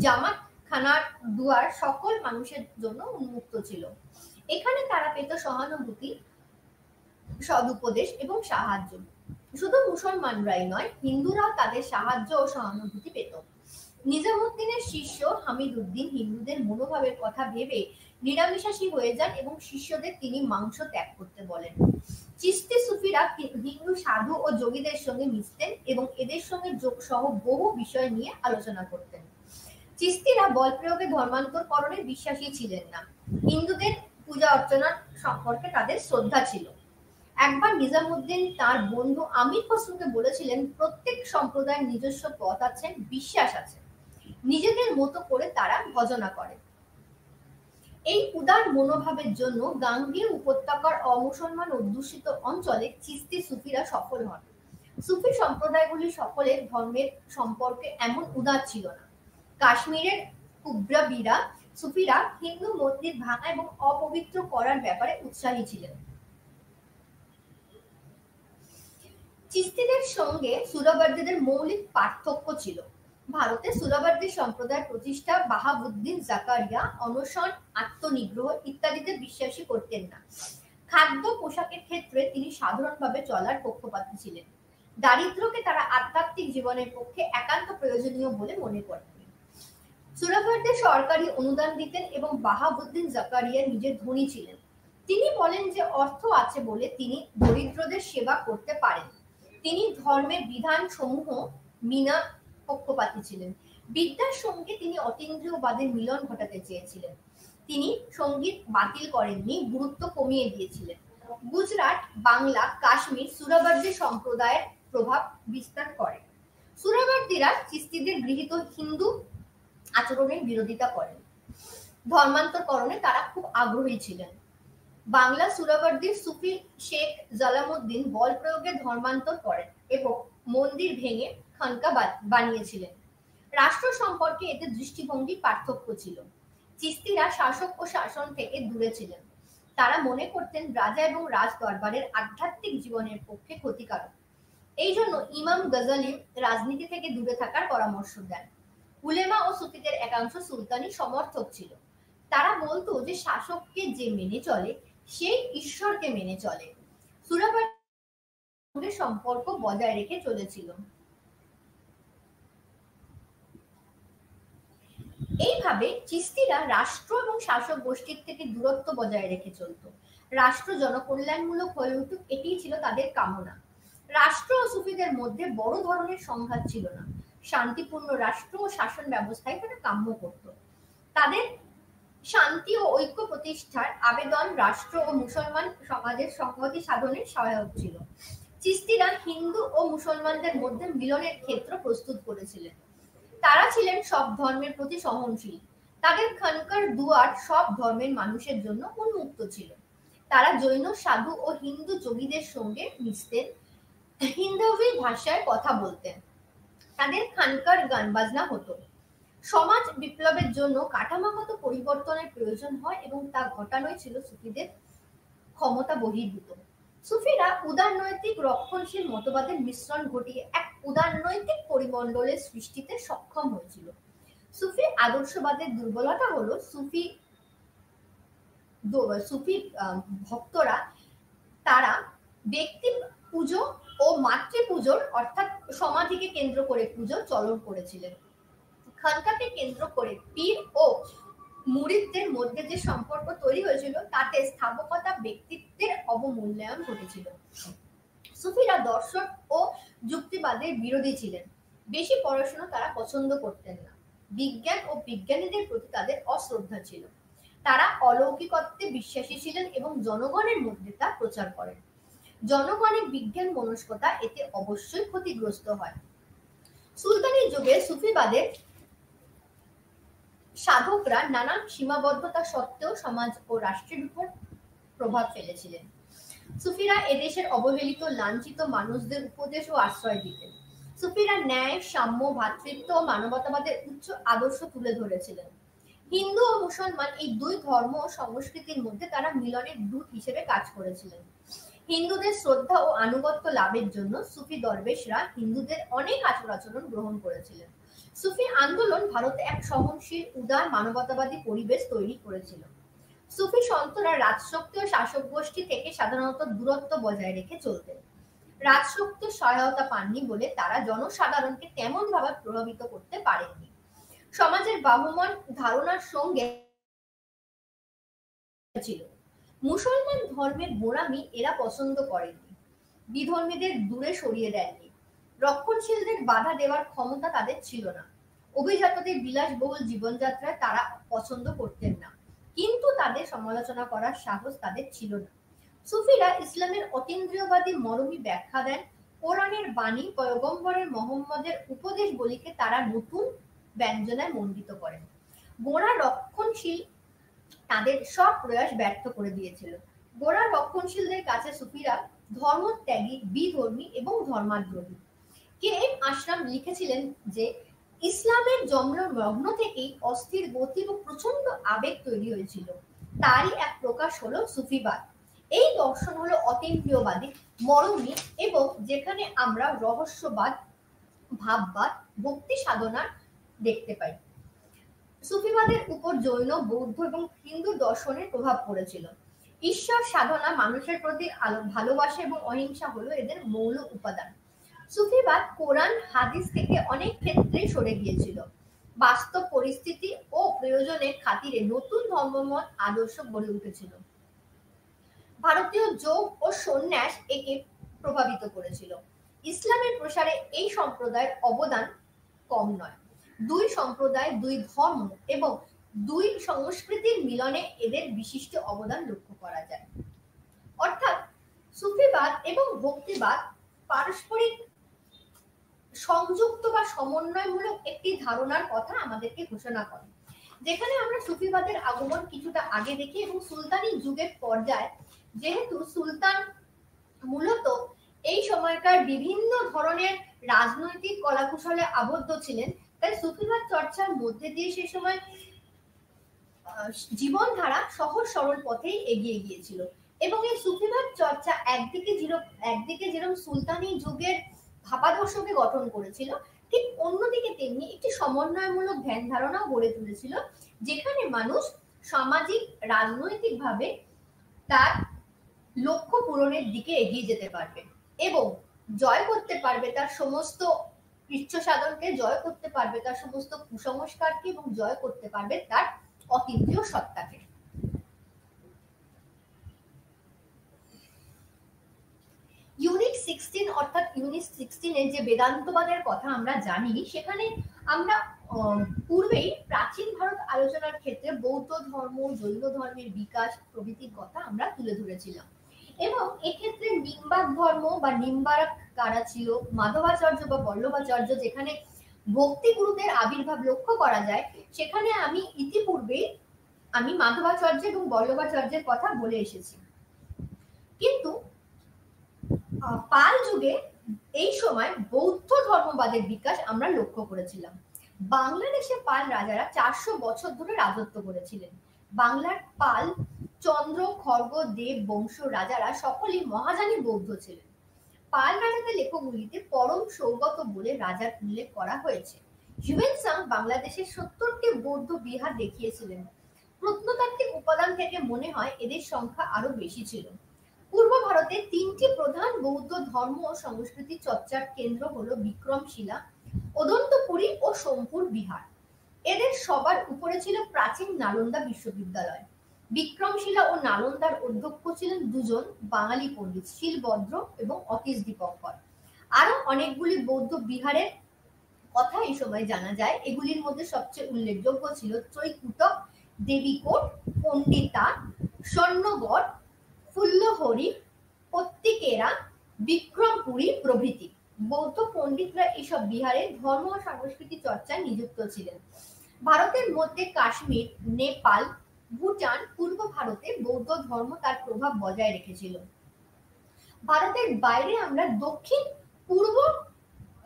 জামাত খানার দুয়ার সকল মানুষের জন্য উন্মুক্ত ছিল। এখানে তারা পেত সহানুভূতি, সদুপদেশ এবং সাহায্য। শুধু মুসলমানরাই নয়, হিন্দুরাও তাদের সাহায্য ও সহানুভূতি পেত। নিজামুদ্দিনের শিষ্য হামিদউদ্দিন হিন্দুদের মনোভাবের কথা ভেবে নিরামিষাশী হয়ে যান এবং শিষ্যদের তিনি মাংস ত্যাগ করতে বলেন। চিশতি সুফিরা হিন্দু সাধু ও যোগীদের সঙ্গে মিশতেন এবং এদের সঙ্গে যোগ সহ বহু বিষয় নিয়ে আলোচনা করতেন। চিশতিরা বল প্রয়োগে ধর্মান্তরকরণে বিশ্বাসী ছিলেন না। হিন্দুদের পূজা অর্চনার সম্পর্কে তাদের শ্রদ্ধা ছিল। একবার নিজামুদ্দিন তার বন্ধু আমির খসরুকে বলেছিলেন, প্রত্যেক সম্প্রদায়ের নিজস্ব পথ আছে, বিশ্বাস আছে, নিজেদের মতো করে তারা ভজনা করে। এই উদার মনোভাবের জন্য গাঙ্গেয় উপত্যকার অমুসলমান অধ্যুষিত অঞ্চলে চিশতি সুফিরা সফল হন। সুফি সম্প্রদায়গুলি সকলের ধর্মের সম্পর্কে এমন উদার ছিল না। কাশ্মীরের কুব্রাবিরা সুফিরা হিন্দু মন্দির ভাঙা এবং অপবিত্র করার ব্যাপারে উৎসাহী ছিলেন। চিশতিদের সঙ্গে সুরাবার্দীদের মৌলিক পার্থক্য ছিল। ভারতে সুরাবার্দী সম্প্রদায় প্রতিষ্ঠা বাহাবুদ্দিন জাকারিয়া অনশন, আত্মনিগ্রহ ইত্যাদিতে বিশ্বাসী করতেন না। খাদ্য পোশাকের ক্ষেত্রে তিনি সাধারণভাবে চলার পক্ষপাতী ছিলেন। দারিদ্র্যকে তারা আধ্যাত্মিক জীবনের পক্ষে একান্ত প্রয়োজনীয় বলে মনে করতেন। সুরাফারদের সরকারি অনুদান দিতেন এবং বাহাবুদ্দিন জাকারিয়া নিজে ধনী ছিলেন। তিনি বলেন যে অর্থ আছে বলে তিনি দরিদ্রদের সেবা করতে পারেন। তিনি ধর্মের বিধান সমূহ মিনা পক্ষপাতী ছিলেন। বিদ্যার সঙ্গে তিনি অতীন্দ্রিয়বাদের মিলন ঘটাতে চেয়েছিলেন। তিনি সঙ্গীত বাতিল করেননি, গুরুত্ব কমিয়ে দিয়েছিলেন। গুজরাট, বাংলা, কাশ্মীর সুরাবার্দি সম্প্রদায়ের প্রভাব বিস্তার করে। সুরাবার্দিরা চিস্তিদের গৃহীত হিন্দু আচরণের বিরোধিতা করেন। ধর্মান্তরকরণে তারা খুব আগ্রহী ছিলেন। বাংলা সুরাবার্দির সুফি শেখ জালামউদ্দিন বল প্রয়োগে ধর্মান্তর করেন এবং মন্দির ভেঙে খানকা বানিয়েছিলেন। রাষ্ট্র সম্পর্কে এতে দৃষ্টিভঙ্গির পার্থক্য ছিল। চিস্তিরা শাসক ও শাসন থেকে দূরে ছিলেন। তারা মনে করতেন রাজা এবং রাজ দরবারের আধ্যাত্মিক জীবনের পক্ষে ক্ষতিকারক। এই জন্য ইমাম গজালি রাজনীতি থেকে দূরে থাকার পরামর্শ দেন। উলেমা ও সুফিদের একাংশ সুলতানি সমর্থক ছিল। তারা বলতো যে শাসককে যে মেনে চলে সেই ঈশ্বরকে মেনে চলে। সুরাবার্দির সম্পর্ক বজায় রেখে চলেছিল। এইভাবে চিস্তিরা রাষ্ট্র এবং শাসক গোষ্ঠীর থেকে দূরত্ব বজায় রেখে চলত। রাষ্ট্র জনকল্যাণমূলক হয়ে উঠুক, এটিই ছিল তাদের কামনা। রাষ্ট্র ও সুফিদের মধ্যে বড় ধরনের সংঘাত ছিল না। শান্তিপূর্ণ রাষ্ট্র ও শাসন ব্যবস্থায় তারা কাম্য করত। তাদের শান্তি ও ঐক্য প্রতিষ্ঠার আবেদন রাষ্ট্র ও মুসলমান সমাজের সংহতি সাধনের সহায়ক ছিল। চিস্তিরা হিন্দু ও মুসলমানদের মধ্যে মিলনের ক্ষেত্র প্রস্তুত করেছিলেন। তারা ছিলেন সব ধর্মের প্রতি সহনশীল। তাদের খানকার দুয়ার সব ধর্মের মানুষের জন্য উন্মুক্ত ছিল। তারা জৈন সাধু ও হিন্দু যোগীদের সঙ্গে মিশতেন, হিন্দবী ভাষায় কথা বলতেন। তাদের খানকার গান বাজনা হতো। সমাজ বিপ্লবের জন্য কাঠামোগত পরিবর্তনের প্রয়োজন হয় এবং তা ঘটানোই ছিল সুফিদের ক্ষমতা বহির্ভূত। সুফিরা উদারনৈতিক রক্ষণশীল মতবাদের মিশ্রণ ঘটিয়ে এক উদারনৈতিক পরিমণ্ডলের সৃষ্টিতে সক্ষম হয়েছিল। সুফি আদর্শবাদের দুর্বলতা হলো সুফি ভক্তরা তারা ব্যক্তি পুজো ও মাতৃ পুজোর অর্থাৎ সমাধিকে কেন্দ্র করে পুজো চলন করেছিলেন। খানকাকে কেন্দ্র করে পীর ও মুরিদদের মধ্যে যে সম্পর্ক তৈরি হয়েছিল তাতে স্থাপকতা ব্যক্তিত্বের অবমূল্যায়ন ঘটেছিল। সুফিরা দর্শন ও যুক্তিবাদের বিরোধী ছিলেন। বেশি পড়াশোনা তারা পছন্দ করতেন না। বিজ্ঞান ও বিজ্ঞানীদের প্রতি তাদের অশ্রদ্ধা ছিল। তারা অলৌকিকত্বে বিশ্বাসী ছিলেন এবং জনগণের মধ্যে তা প্রচার করেন। জনগণের বিজ্ঞান মনস্কতা এতে অবশ্যই ক্ষতিগ্রস্ত হয়। সুলতানি যুগে সুফিবাদের সাধকরা নানান সীমাবদ্ধতা সত্ত্বেও সমাজ ও রাষ্ট্রের উপর প্রভাব ফেলেছিলেন। সুফিরা এদেশের অবহেলিত লাঞ্ছিত মানুষদের উপদেশ ও আশ্রয় দিতেন। সুফিরা ন্যায়, সাম্য, ভ্রাতৃত্ব ও মানবতাবাদের উচ্চ আদর্শ তুলে ধরেছিলেন। হিন্দু ও মুসলমান এই দুই ধর্ম ও সংস্কৃতির মধ্যে তারা মিলনের দূত হিসেবে কাজ করেছিলেন। হিন্দুদের শ্রদ্ধা ও আনুগত্য লাভের জন্য সুফি দরবেশরা হিন্দুদের অনেক আচার-আচরণ গ্রহণ করেছিলেন। সুফি আন্দোলন ভারতে এক সহনশীল, উদার, মানবতাবাদী পরিবেশ তৈরি করেছিল। সুফি সন্তরা রাজশক্তি ও শাসক গোষ্ঠী থেকে সাধারণত দূরত্ব বজায় রেখে চলতেন। রাজশক্তির সহায়তা পাননি বলে তারা জনসাধারণকে তেমন ভাবে প্রভাবিত করতে পারেননি। সমাজের বাহুমান ধারণার সঙ্গে ছিল। মুসলমান ধর্মের গোঁড়ামি এরা পছন্দ করেননি। বিধর্মীদের দূরে সরিয়ে দেননি। রক্ষণশীলদের বাধা দেওয়ার ক্ষমতা তাদের ছিল না। অভিজাতদের বিলাসবহুল জীবনযাত্রায় তারা পছন্দ করতেন না, কিন্তু তাদের সমালোচনা করার সাহস তাদের ছিল না। সুফিরা ইসলামের অতীন্দ্রিয়বাদী মরমী ব্যাখ্যা দেন। কোরআনের বাণী, পয়গম্বরের মোহাম্মদের উপদেশগুলিকে তারা নতুন ব্যঞ্জনায় মণ্ডিত করেন। গোঁড়া রক্ষণশীল তাদের সব প্রয়াস ব্যর্থ করে দিয়েছিল। গোঁড়া রক্ষণশীলদের কাছে সুফিরা ধর্মত্যাগী, বিধর্মী এবং ধর্মাদ্রোহী। কে এম আশরাফ লিখেছিলেন যে ইসলামের জন্মলগ্ন থেকেই অস্থির গতি ও প্রচন্ড আবেগ তৈরি হয়েছিল। তারই এক প্রকাশ হলো সুফিবাদ। এই দর্শন হলো অতীন্দ্রিয়বাদী, মরমী এবং যেখানে আমরা রহস্যবাদ, ভাববাদ, ভক্তি সাধনা দেখতে পাই। সুফিবাদের উপর জৈন, বৌদ্ধ এবং হিন্দু দর্শনের প্রভাব পড়েছিল। ঈশ্বর সাধনা, মানুষের প্রতি ভালোবাসা এবং অহিংসা হলো এদের মৌল উপাদান। সুফিবাদ কোরআন হাদিস থেকে অনেক ক্ষেত্রে সরে গিয়েছিল। বাস্তব পরিস্থিতি ও প্রয়োজনের খাতিরে নতুন ধর্মমত আদর্শ গড়ে উঠেছিল। ভারতীয় যোগ ও সন্ন্যাস একে প্রভাবিত করেছিল। ইসলামের প্রসারে এই সম্প্রদায়ের অবদান কম নয়। দুই সম্প্রদায়, দুই ধর্ম এবং দুই সংস্কৃতির মিলনে এদের বিশিষ্ট অবদান লক্ষ্য করা যায়। অর্থাৎ সুফিবাদ এবং ভক্তিবাদ পারস্পরিক সংযুক্ত বা সমন্বয়মূলক একটি ধারণার কথা আমাদেরকে ঘোষণা করে, যেখানে আমরা সুফিবাদের আগমন কিছুটা আগে দেখি এবং সুলতানি যুগের পর্যায়ে যেহেতু সুলতান মূলত এই সময়কার বিভিন্ন ধরনের রাজনৈতিক কলাকুশলে আবদ্ধ ছিলেন, তাই সুফিবাদ চর্চার মধ্যে দিয়ে সে সময় জীবনধারা সহজ সরল পথেই এগিয়ে গিয়েছিল। এবং এই সুফিবাদ চর্চা একদিকে যেরকম সুলতানি যুগের ভাবাদর্শকে গঠন করেছিল, ঠিক অন্যদিকে তেমনি একটি সমন্বয়মূলক ধ্যান ধারণাও গড়ে তুলেছিল, যেখানে মানুষ সামাজিক রাজনৈতিকভাবে তার লক্ষ্য পূরণের দিকে এগিয়ে যেতে পারবে এবং জয় করতে পারবে তার সমস্ত কৃচ্ছ সাধনকে, জয় করতে পারবে তার সমস্ত কুসংস্কারকে এবং জয় করতে পারবে তার অতীন্দ্রিয় সত্তাকে। ইউনিট 16 অর্থাৎ ইউনিট 16 এর যে বেদান্তবাদের কথা আমরা জানি, সেখানে আমরা পূর্বেই প্রাচীন ভারত আলোচনার ক্ষেত্রে বৌদ্ধ ধর্ম, জৈন ধর্মের বিকাশ প্রভৃতির কথা আমরা তুলে ধরেছিলাম এবং এক্ষেত্রে নিম্বার্ক ধর্ম বা নিম্বার্ক কারা ছিল, মাধবাচার্য বা বল্লভাচার্য যেখানে ভক্তি গুরুদের আবির্ভাব লক্ষ্য করা যায়, সেখানে আমি ইতিপূর্বে মাধবাচার্য এবং বল্লভাচার্যের কথা বলে এসেছি। কিন্তু পাল যুগে এই সময় বৌদ্ধ ধর্মবাদের বিকাশ আমরা লক্ষ্য করেছিলাম। বাংলাদেশে পাল রাজারা 400 বছর ধরে রাজত্ব করেছিলেন। বাংলার পাল, চন্দ্র, খড়গ, দেব বংশ রাজারা সকলেই মহাযানী বৌদ্ধ ছিলেন। পাল রাজাদের লেখকগুলিতে পরম সৌগত বলে রাজার উল্লেখ করা হয়েছে। হিউয়েন-সাং বাংলাদেশের 70টি বৌদ্ধ বিহার দেখিয়েছিলেন। প্রত্নতাত্ত্বিক উপাদান থেকে মনে হয় এদের সংখ্যা আরো বেশি ছিল। পূর্ব ভারতে 3টি প্রধান বৌদ্ধ ধর্ম ও সংস্কৃতি চর্চার কেন্দ্র হলো বিক্রমশিলা, অদন্তপুরী ও সোমপুর বিহার। এদের সবার উপরে ছিল প্রাচীন নালন্দা বিশ্ববিদ্যালয়। বিক্রমশিলা ও নালন্দার অধ্যক্ষ ছিলেন দুজন বাঙালি পণ্ডিত, শিলভদ্র এবং অতীশ দীপঙ্কর। আরো অনেকগুলি বৌদ্ধ বিহারের কথা এই সময় জানা যায়। এগুলির মধ্যে সবচেয়ে উল্লেখযোগ্য ছিল ত্রৈকুটক, দেবীকোট, পণ্ডিতা, স্বর্ণগড়, ফুল্লহরি, পত্তিকেরা, বিক্রমপুরী প্রভৃতি। বৌদ্ধ পণ্ডিতরা এইসব বিহারে ধর্ম ও সংস্কৃতি চর্চায় নিযুক্ত ছিলেন। ভারতের মধ্যে কাশ্মীর, নেপাল, ভুটান, পূর্ব ভারতে বৌদ্ধ ধর্ম তার প্রভাব বজায় রেখেছিল। ভারতের বাইরে আমরা দক্ষিণ পূর্ব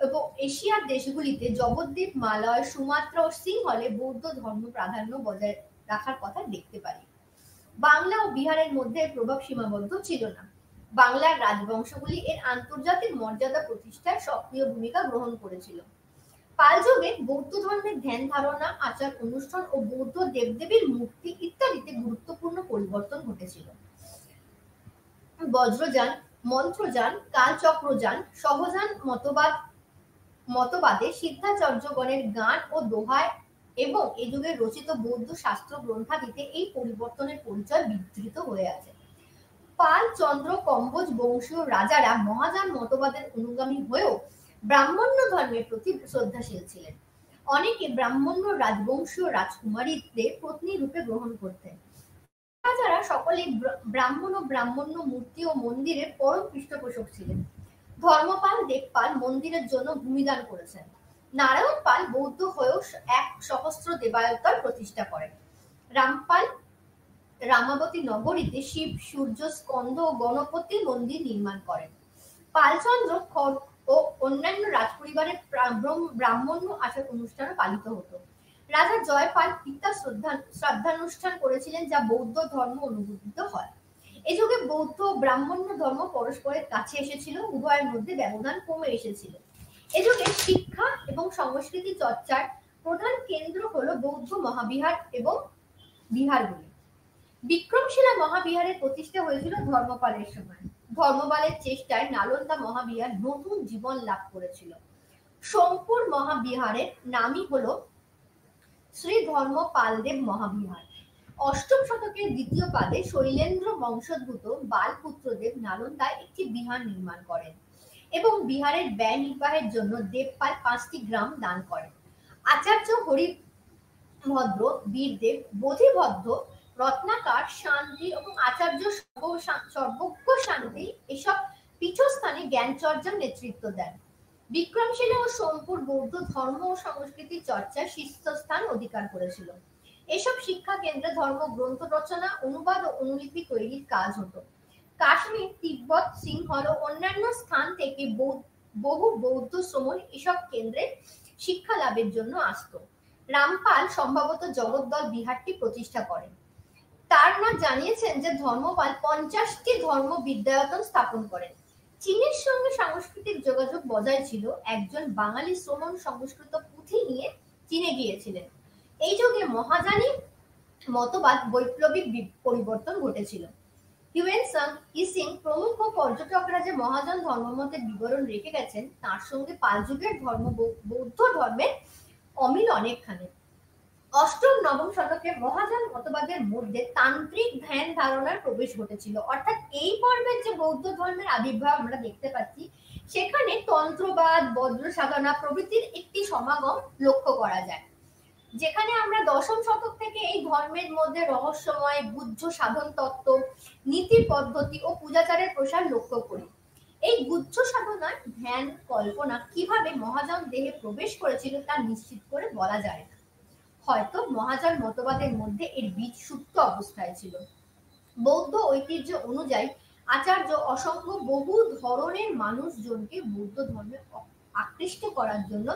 এবং এশিয়ার দেশগুলিতে জবদ্বীপ, মালয়, সুমাত্রা ও সিংহলে বৌদ্ধ ধর্ম প্রাধান্য বজায় রাখার কথা দেখতে পারি। বাংলা ও বিহারের মধ্যে প্রভাব সীমাবদ্ধ ছিল না। বাংলার রাজবংশগুলি এর আন্তর্জাতিক মর্যাদা প্রতিষ্ঠায় সক্রিয় ভূমিকা গ্রহণ করেছিল। পাল যুগে বৌদ্ধ ধর্মের ধ্যান ধারণা, আচার অনুষ্ঠান ও বৌদ্ধ দেবদেবীর মূর্তি ইত্যাদিতে গুরুত্বপূর্ণ পরিবর্তন ঘটেছিল। বজ্রযান, মন্ত্রযান, কালচক্রযান, সহযান মতবাদে সিদ্ধাচার্যগণের গান ও দোহায় এবং এ যুগে রচিত বৌদ্ধ শাস্ত্র গ্রন্থাদিতে এই পরিবর্তনের পরিচয় বিধৃত হয়ে আছে। পাল, চন্দ্র, কম্বোজ বংশীয় রাজারা মহাযান মতবাদের অনুগামী হয়েও ব্রাহ্মণ্য ধর্মের প্রতি শ্রদ্ধাশীল ছিলেন। অনেকে ব্রাহ্মণ্য রাজবংশীয় রাজকুমারীদের পত্নী রূপে গ্রহণ করতেন। রাজারা সকলেই ব্রাহ্মণ ও ব্রাহ্মণ্য মূর্তি ও মন্দিরের পরম পৃষ্ঠপোষক ছিলেন। ধর্মপাল, দেবপাল মন্দিরের জন্য ভূমিদান করেছেন। নারায়ণ পাল বৌদ্ধ হয়েও 1 সহস্র দেবালয় প্রতিষ্ঠা করেন। রামপাল রামাবতী নগরীতে শিব, সূর্য, স্কন্দ ও গণপতি মন্দির নির্মাণ করেন। পালচন্দ্র খড়গ ও অন্যান্য রাজপরিবারের ব্রাহ্মণ্য আচার অনুষ্ঠানও পালিত হতো। রাজা জয়পাল পিতা শ্রাদ্ধানুষ্ঠান করেছিলেন, যা বৌদ্ধ ধর্ম অনুমোদিত হয়। এ যুগে বৌদ্ধ ও ব্রাহ্মণ্য ধর্ম পরস্পরের কাছে এসেছিল, উভয়ের মধ্যে ব্যবধান কমে এসেছিল। এ যুগে শিক্ষা এবং সংস্কৃতি চর্চার প্রধান কেন্দ্র হলো বৌদ্ধ মহাবিহার এবং বিহারগুলি। বিক্রমশিলা মহাবিহারের প্রতিষ্ঠা হয়েছিল ধর্মপালের সময়। ধর্মপালের চেষ্টায় নালন্দা মহাবিহার নতুন জীবন লাভ করেছিল। সোমপুর মহাবিহারের নামই হলো শ্রী ধর্ম পালদেব মহাবিহার। অষ্টম শতকের দ্বিতীয় পাদে শৈলেন্দ্র বংশোদ্ভূত বালপুত্রদেব নালন্দায় একটি বিহার নির্মাণ করেন এবং বিহারের ব্যয় নির্বাহের জন্য দেবপাল 5টি গ্রাম দান করেন। আচার্য হরিভদ্র, বীরদেব, বোধিভদ্র, রত্নাকার, শান্তি এবং আচার্য সর্বজ্ঞ শান্তি এসব পীঠস্থানে জ্ঞানচর্যার নেতৃত্ব দেন। বিক্রমশিলা ও সোমপুর বৌদ্ধ ধর্ম ও সংস্কৃতির চর্চার শীর্ষস্থান অধিকার করেছিল। এসব শিক্ষা কেন্দ্রে ধর্ম গ্রন্থ রচনা, অনুবাদ ও অনুলিপি তৈরির কাজ হতো। কাশ্মীর, তিব্বত, সিংহল ও অন্যান্য স্থান থেকে বহু বৌদ্ধ শ্রমণ এসব কেন্দ্রে শিক্ষা লাভের জন্য আসতো। রামপাল সম্ভবত জগদ্দল বিহারটি প্রতিষ্ঠা করেন। তার নাম জানিয়েছেন যে ধর্মপাল 50টি ধর্ম বিদ্যায়তন স্থাপন করেন। চীনের সঙ্গে সাংস্কৃতিক যোগাযোগ বজায় ছিল। একজন বাঙালি শ্রমণ সংস্কৃত পুঁথি নিয়ে চীনে গিয়েছিলেন। এই যুগে মহাযানী মতবাদ বৈপ্লবিক পরিবর্তন ঘটেছিল। হিউয়েনসাং, ইসিং প্রমুখ পর্যটকরা যে মহাযান ধর্মমতের বিবরণ রেখে গেছেন তার সঙ্গে পাল যুগের বৌদ্ধ ধর্মের অমিল অনেকখানি। অষ্টম নবম শতকে মহাযান মতবাদের মধ্যে তান্ত্রিক ধ্যান ধারণার প্রবেশ ঘটেছিল। অর্থাৎ এই পর্বের যে বৌদ্ধ ধর্মের আবির্ভাব আমরা দেখতে পাচ্ছি সেখানে তন্ত্রবাদ, বজ্র সাধনা প্রভৃতির একটি সমাগম লক্ষ্য করা যায়। যেখানে আমরা দশম শতক থেকে এই ধর্মের মধ্যে রহস্যময় গুহ্য সাধন তত্ত্ব, নীতি পদ্ধতি ও পূজাচারের প্রসার লক্ষ্য করি। এই গুহ্য সাধনার ধ্যান কল্পনা কিভাবে মহাযান দেহে প্রবেশ করেছিল তা নিশ্চিত করে বলা যায় না। হয়তো মহাযান মতবাদের মধ্যে এর বীজ সুপ্ত অবস্থায় ছিল। বৌদ্ধ ঐতিহ্য অনুযায়ী আচার্য অসংখ্য বহু ধরনের মানুষজনকে বৌদ্ধ ধর্মে আকৃষ্ট করার জন্য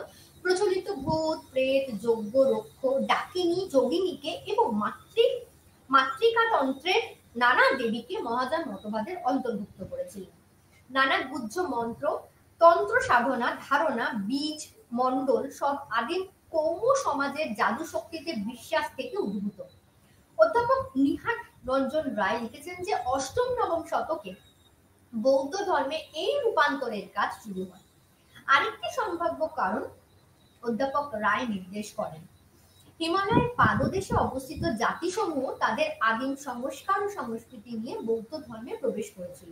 প্রচলিত ভূত, প্রেত, যজ্ঞ রক্ষ, ডাকিনী, যোগিনীকে এবং মাতৃকা তন্ত্রের নানা দেবীকে মহাযান মতবাদের অন্তর্ভুক্ত করেছিলেন। নানা গুহ্য মন্ত্র, তন্ত্র সাধনা, ধারণা, বীজ, মণ্ডল সব আদিম কৌম সমাজের জাদু শক্তিতে বিশ্বাস থেকে উদ্ভূত। অধ্যাপক নিহার রঞ্জন রায় লিখেছেন যে অষ্টম নবম শতকে বৌদ্ধ ধর্মে এই রূপান্তরের কাজ শুরু হয়। আরেকটি সম্ভাব্য কারণ অধ্যাপক রায় নির্দেশ করেন, হিমালয়ের পাদদেশে অবস্থিত জাতিসমূহ তাদের আদিম সংস্কার ও সংস্কৃতি নিয়ে বৌদ্ধ ধর্মে প্রবেশ করেছিল।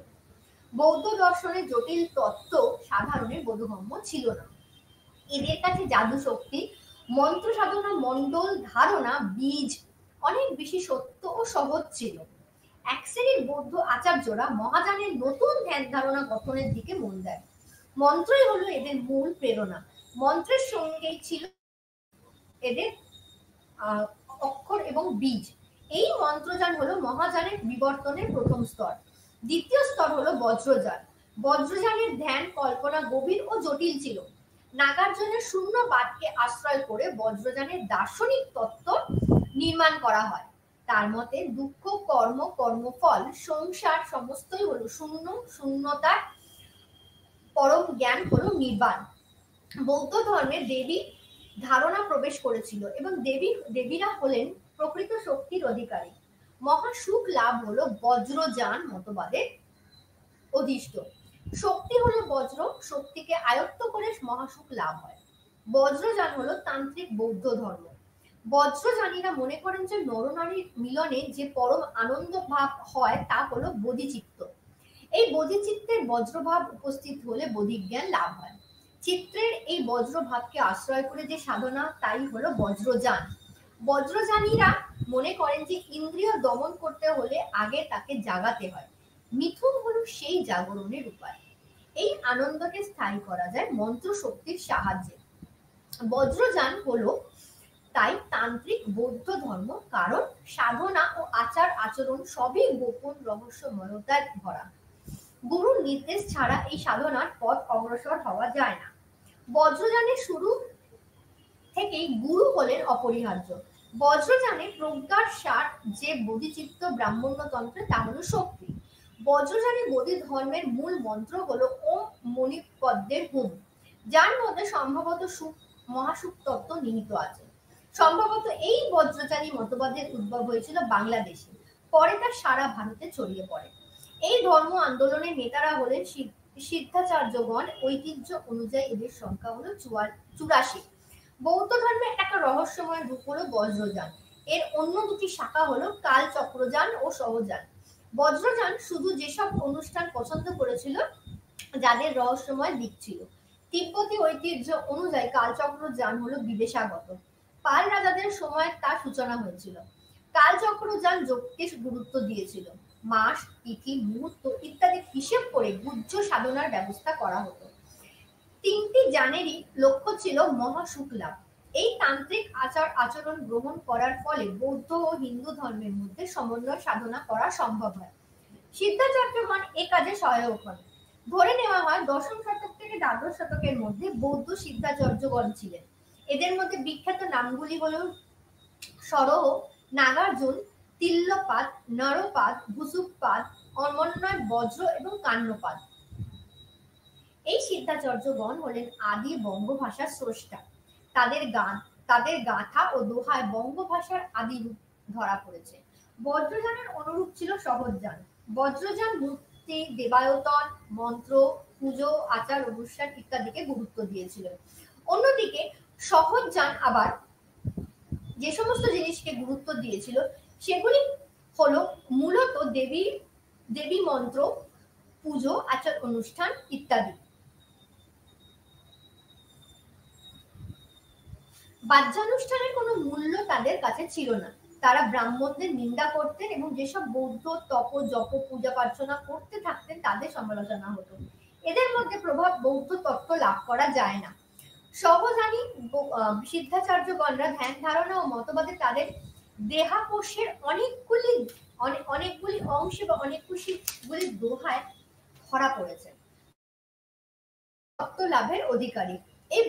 বৌদ্ধ দর্শনের জটিল তত্ত্ব সাধারণের বোধগম্য ছিল না। এদের কাছে জাদু শক্তি, মন্ত্র সাধনা, মণ্ডল ধারণা, বীজ অনেক বেশি সত্য ও সহজ ছিল। এক শ্রেণীর বৌদ্ধ আচার্যরা মহাযানের নতুন ধ্যান ধারণা গঠনের দিকে মন দেয়। মন্ত্রই হলো এদের মূল প্রেরণা। মন্ত্রের সঙ্গেই ছিল এদের অক্ষর এবং বীজ। এই মন্ত্রযান হলো মহাযানের বিবর্তনের প্রথম স্তর। দ্বিতীয় স্তর হলো বজ্রযান। বজ্রযানের ধ্যান কল্পনা গভীর ও জটিল ছিল। নাগার্জুনের শূন্য বাদকে আশ্রয় করে বজ্রযানের দার্শনিক তত্ত্ব নির্মাণ করা হয়। তার মতে দুঃখ, কর্ম, কর্মফল, সংসার সমস্তই হলো শূন্য, শূন্যতার পরম জ্ঞান হলো নির্বাণ। বৌদ্ধ ধর্মে দেবী ধারণা প্রবেশ করেছিল এবং দেবীরা হলেন প্রকৃত শক্তির অধিকারী। মহাসুখ লাভ হলো বজ্রযান মতবাদের অধিষ্ঠ। শক্তি হলো বজ্র, শক্তিকে আয়ত্ত করে মহাসুখ লাভ হয়। বজ্রযান হলো তান্ত্রিক বৌদ্ধ ধর্ম। বজ্রযানীরা মনে করেন যে নরনারীর মিলনে যে পরম আনন্দ ভাব হয় তা হলো বোধিচিত্ত। এই বোধিচিত্তের বজ্রভাব উপস্থিত হলে বোধিজ্ঞান লাভ হয়। চিত্রের এই বজ্রভাবকে আশ্রয় করে যে সাধনা তাই হলো বজ্রযান। বজ্রযানীরা মনে করেন যে ইন্দ্রিয় দমন করতে হলে আগে তাকে জাগাতে হয়। মিথুন হলো সেই জাগরণের উপায়। এই আনন্দকে স্থায়ী করা যায় মন্ত্র শক্তির সাহায্যে। বজ্রযান হলো তাই তান্ত্রিক বৌদ্ধ ধর্ম, কারণ সাধনা ও আচার আচরণ সবই গোপন রহস্যময়তায় ভরা। গুরুর নির্দেশ ছাড়া এই সাধনার পথ অগ্রসর হওয়া যায় না। বজ্রযানের শুরু থেকেই গুরু হলেন অপরিহার্য। বজ্রযানে প্রজ্ঞার সার যে বোধিচিত্ত ব্রাহ্মণ্যতন্ত্রে তা হলো শক্তি। বজ্রযানে বোধি ধর্মের মূল মন্ত্র হলো ওম মণিপদ্মের হুম, যার মধ্যে সম্ভবত মহাসুখ তত্ত্ব নিহিত আছে। সম্ভবত এই বজ্রযানী মতবাদের উদ্ভব হয়েছিল বাংলাদেশে, পরে তা সারা ভারতে ছড়িয়ে পড়ে। এই ধর্ম আন্দোলনের নেতারা হলেন সিদ্ধাচার্যগণ। ঐতিহ্য অনুযায়ী এদের সংখ্যা হলো 84। বৌদ্ধ ধর্মের একটা রহস্যময় রূপ হলো বজ্রযান। এর অন্য দুটি শাখা হলো কালচক্রযান ও সহযান। বজ্রযান শুধু যেসব অনুষ্ঠান পছন্দ করেছিল যাদের রহস্যময় দিক ছিল। তিব্বতী ঐতিহ্য অনুযায়ী কালচক্রযান হলো বিদেশাগত। পাল রাজাদের সময় তার সূচনা হয়েছিল। কালচক্রযান যোগকে গুরুত্ব দিয়েছিল। মাস, তিথি, মুহূর্ত ইত্যাদি হিসেব করে গুহ্য সাধনার ব্যবস্থা করা হতো। তিনটি যানেরই লক্ষ্য ছিল মহাসুখ লাভ। এই তান্ত্রিক আচার আচরণ গ্রহণ করার ফলে বৌদ্ধ ও হিন্দু ধর্মের মধ্যে সমন্বয় সাধনা করা সম্ভব হয়। সিদ্ধাচার্যগণ এ কাজে সহায়ক হন। ধরে নেওয়া হয় দশম শতক থেকে দ্বাদশ শতকের মধ্যে বৌদ্ধ সিদ্ধাচার্যগণ ছিলেন। এদের মধ্যে বিখ্যাত নামগুলি হল সরহ, নাগার্জুন, তিল্লপাদ, নরপাদ, ভুসুকপাদ, অমরনাথ বজ্র এবং কান্নপাদ। এই সিদ্ধাচার্যগণ হলেন আদি বঙ্গভাষার স্রষ্টা। তাদের গাথা ও দোহায় বঙ্গভাষার আদি রূপ ধরা পড়েছে। বজ্রযানের অনুরূপ ছিল সহজযান। বজ্রযান মূর্তি, দেবায়তন, মন্ত্র, পুজো, আচার অনুষ্ঠান ইত্যাদিকে গুরুত্ব দিয়েছিল। অন্যদিকে সহজযান আবার যে সমস্ত জিনিসকে গুরুত্ব দিয়েছিল সেগুলি হলো মূলত দেবী মন্ত্র, পুজো, আচার অনুষ্ঠান ইত্যাদি। বাহ্যানুষ্ঠানের কোনো মূল্য তাদের কাছে ছিল না। তারা ব্রাহ্মণদের নিন্দা করতেন এবং যেসব বৌদ্ধ তপ, জপ, পূজা প্রার্থনা করতে থাকতেন তাদের সমালোচনা হতো। এদের মধ্যে প্রভাব বৌদ্ধ তত্ত্ব লাভ করা যায় না। সহজানি সিদ্ধাচার্যগণরা ধ্যান ধারণা ও মতবাদে তাদের দেহাকোষের অনেকগুলি অংশে বা অনেকগুলি দোহায় ধরা পড়েছে। তত্ত্ব লাভের অধিকারী। এই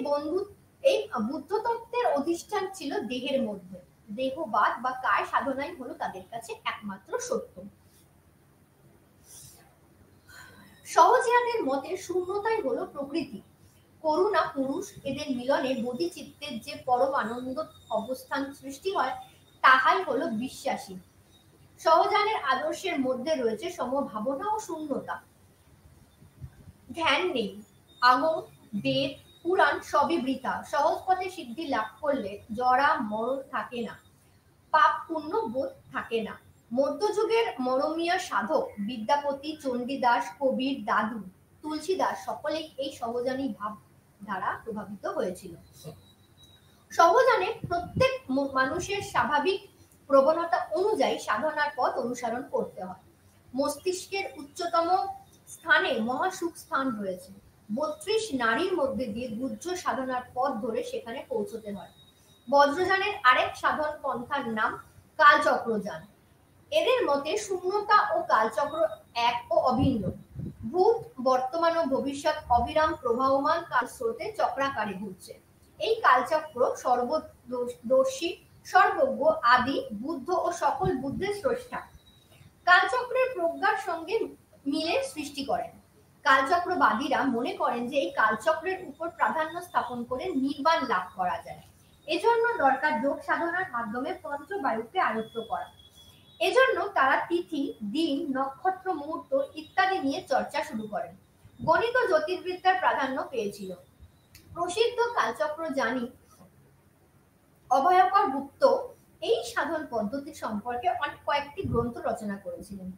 বুদ্ধ তত্ত্বের অধিষ্ঠান ছিল দেহের মধ্যে। দেহবাদ বা কায় সাধনাই হলো তাদের কাছে একমাত্র সত্য। সহজিয়ানের মতে শূন্যতাই হলো প্রকৃতি, করুণা পুরুষ। এদের মিলনে বোধিচিত্তের যে পরম আনন্দ অবস্থান সৃষ্টি হয় তাহাই হলো বিশ্বাসী। সহজানের আদর্শের মধ্যে রয়েছে সমভাবনা ও শূন্যতা। ধ্যান নেই, আগম, বেদ, পুরাণ সবই বৃথা। সহজ পথে সিদ্ধি লাভ করলে জরা মরণ থাকে না, পাপ পুণ্য বোধ থাকে না। মধ্যযুগের মরমিয়া সাধক বিদ্যাপতি, চণ্ডীদাস, কবির, দাদু, তুলসীদাস সকলেই এই সহজানী ভাব দ্বারা প্রভাবিত হয়েছিল। সহজানে প্রত্যেক মানুষের স্বাভাবিক প্রবণতা অনুযায়ী সাধনার পথ অনুসরণ করতে হয়। মস্তিষ্কের উচ্চতম স্থানে মহাসুখ স্থান রয়েছে। ৩২ নারীর মধ্যে দিয়ে গুহ্য সাধনার পথ ধরে সেখানে পৌঁছতে হয়। বজ্রযানের আরেক সাধন পন্থার নাম কালচক্রযান। এদের মতে শূন্যতা ও কালচক্র এক ও অভিন্ন। ভূত, বর্তমান ও ভবিষ্যৎ অবিরাম প্রবাহমান কালস্রোতে চক্রাকারে ঘুরছে। এই কালচক্র সর্বদর্শী, সর্বজ্ঞ, আদি, বুদ্ধ ও সকল বুদ্ধের স্রষ্টা। কালচক্রের প্রজ্ঞার সঙ্গে মিলে সৃষ্টি করেন। কালচক্রবাদীরা মনে করেন যে এই কালচক্রের উপর প্রাধান্য স্থাপন করে নির্বাণ লাভ করা যায়। এজন্য দরকার যোগ সাধনার মাধ্যমে পঞ্চবায়ুকে আয়ত্ত করা। এজন্য তারা তিথি, দিন, নক্ষত্র, মুহূর্ত ইত্যাদি নিয়ে চর্চা শুরু করেন। গণিত ও জ্যোতির্বিদ্যার প্রাধান্য পেয়েছিল। প্রসিদ্ধ কালচক্রযানী অভয়কর গুপ্ত এই সাধন পদ্ধতি সম্পর্কে অনেক কয়েকটি গ্রন্থ রচনা করেছিলেন।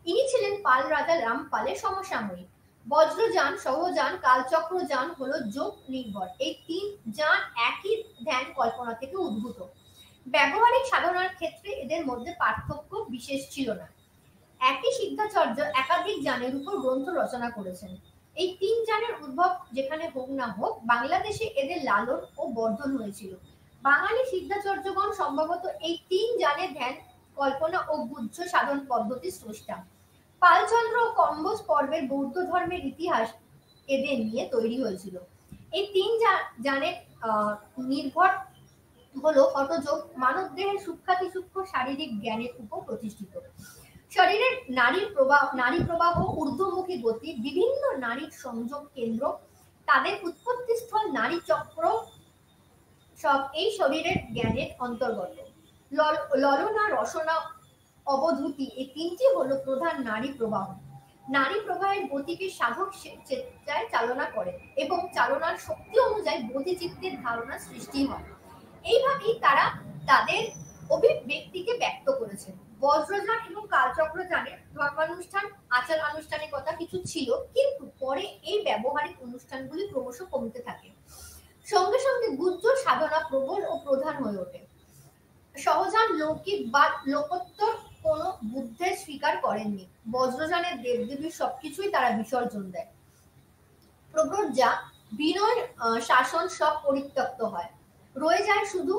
ইনি ছিলেন পাল রাজা রামপালের সমসাময়িক। বজ্রযান, সহযান, কালচক্রযান হলো যোগ নির্ভর। এই তিন যান একই ধ্যান কল্পনা থেকে উদ্ভূত। ব্যবহারিক সাধনার ক্ষেত্রে এদের মধ্যে পার্থক্য বিশেষ ছিল না। একই সিদ্ধাচার্য একাধিক যানের উপর গ্রন্থ রচনা করেছেন। এই তিন যানের উদ্ভব যেখানে হোক না হোক, বাংলাদেশে এদের লালন ও বর্ধন হয়েছিল। বাঙালি সিদ্ধাচার্যগণ সম্ভবত এই তিন যানের ধ্যান কল্পনা ও গুহ্য সাধন পদ্ধতির স্রষ্টা। পালচন্দ্র ও কম্বোজ পর্বের বৌদ্ধ ধর্মের ইতিহাস এদের নিয়ে তৈরি হয়েছিল। এই তিন যানের নির্ভর হলো হঠযোগ, মানব দেহের সূক্ষ্মাতিসূক্ষ্ম শারীরিক জ্ঞানের উপর প্রতিষ্ঠিত। শরীরের নারী প্রবাহ, ঊর্ধ্বমুখী গতি, বিভিন্ন নারীর সংযোগ কেন্দ্র, তাদের উৎপত্তিস্থল, নারী চক্র সব এই শরীরের জ্ঞানের অন্তর্গত। ললনা, রসনা, অবধূতি এই তিনটি হলো প্রধান নারী প্রবাহ। নারী প্রবাহের গতিকে সাধক চেষ্টায় চালনা করে এবং চালনার শক্তি অনুযায়ী বোধিচিত্তের ধারণা সৃষ্টি হয়। এইভাবেই তারা তাদের অভিব্যক্তিকে ব্যক্ত করেছেন। বজ্রযান এবং কালচক্রযানের ধর্মানুষ্ঠান, আচার আনুষ্ঠানিকতা কিছু ছিল, কিন্তু পরে এই ব্যবহারিক অনুষ্ঠানগুলি ক্রমশ কমতে থাকে। সঙ্গে সঙ্গে গুহ্য সাধনা প্রবল ও প্রধান হয়ে ওঠে। সহজান লৌকিক বা লোকোত্তর কোনো বুদ্ধের স্বীকার করেননি। বজ্রযানের দেবদেবীর সবকিছুই তারা বিসর্জন দেয়। প্রব্রজা বিনয় শাসন সব পরিত্যক্ত হয়, রয়ে যায় শুধু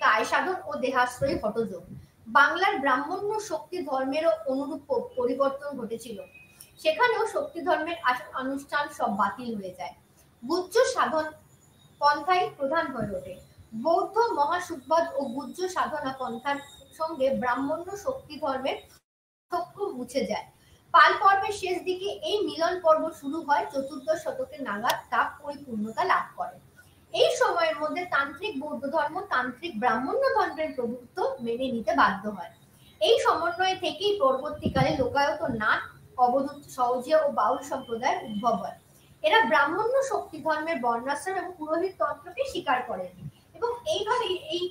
কায় সাধন ও দেহাশ্রয়ী হঠযোগ। বাংলার ব্রাহ্মণ্য শক্তি ধর্মেরও অনুরূপ পরিবর্তন ঘটেছিল। সেখানেও শক্তি ধর্মের অনুষ্ঠান সব বাতিল হয়ে যায়। গুহ্য সাধন পন্থাই প্রধান হয়ে ওঠে। বৌদ্ধ মহাসুখবাদ ও গুহ্য সাধনা পন্থার সঙ্গে ব্রাহ্মণ্য শক্তি ধর্মের পার্থক্য মুছে যায়। পাল পর্বের শেষ দিকে এই মিলন পর্ব শুরু হয়, চতুর্দশ শতকে নাগাদ তা পরিপূর্ণতা লাভ করে। এই সময়ের মধ্যে তান্ত্রিক বৌদ্ধ ধর্ম তান্ত্রিক ব্রাহ্মণ্য ধর্মের প্রভুত্ব মেনে নিতে বাধ্য হয়। এই সমন্বয় থেকেই পরবর্তীকালে লোকায়ত নাট, অবধূত, সহজিয়া ও বাউল সম্প্রদায়ের উদ্ভব হয়। এরা ব্রাহ্মণ্য শক্তি ধর্মের বর্ণাশ্রম এবং পুরোহিত তন্ত্রকে স্বীকার করেন এবং এইভাবেই এই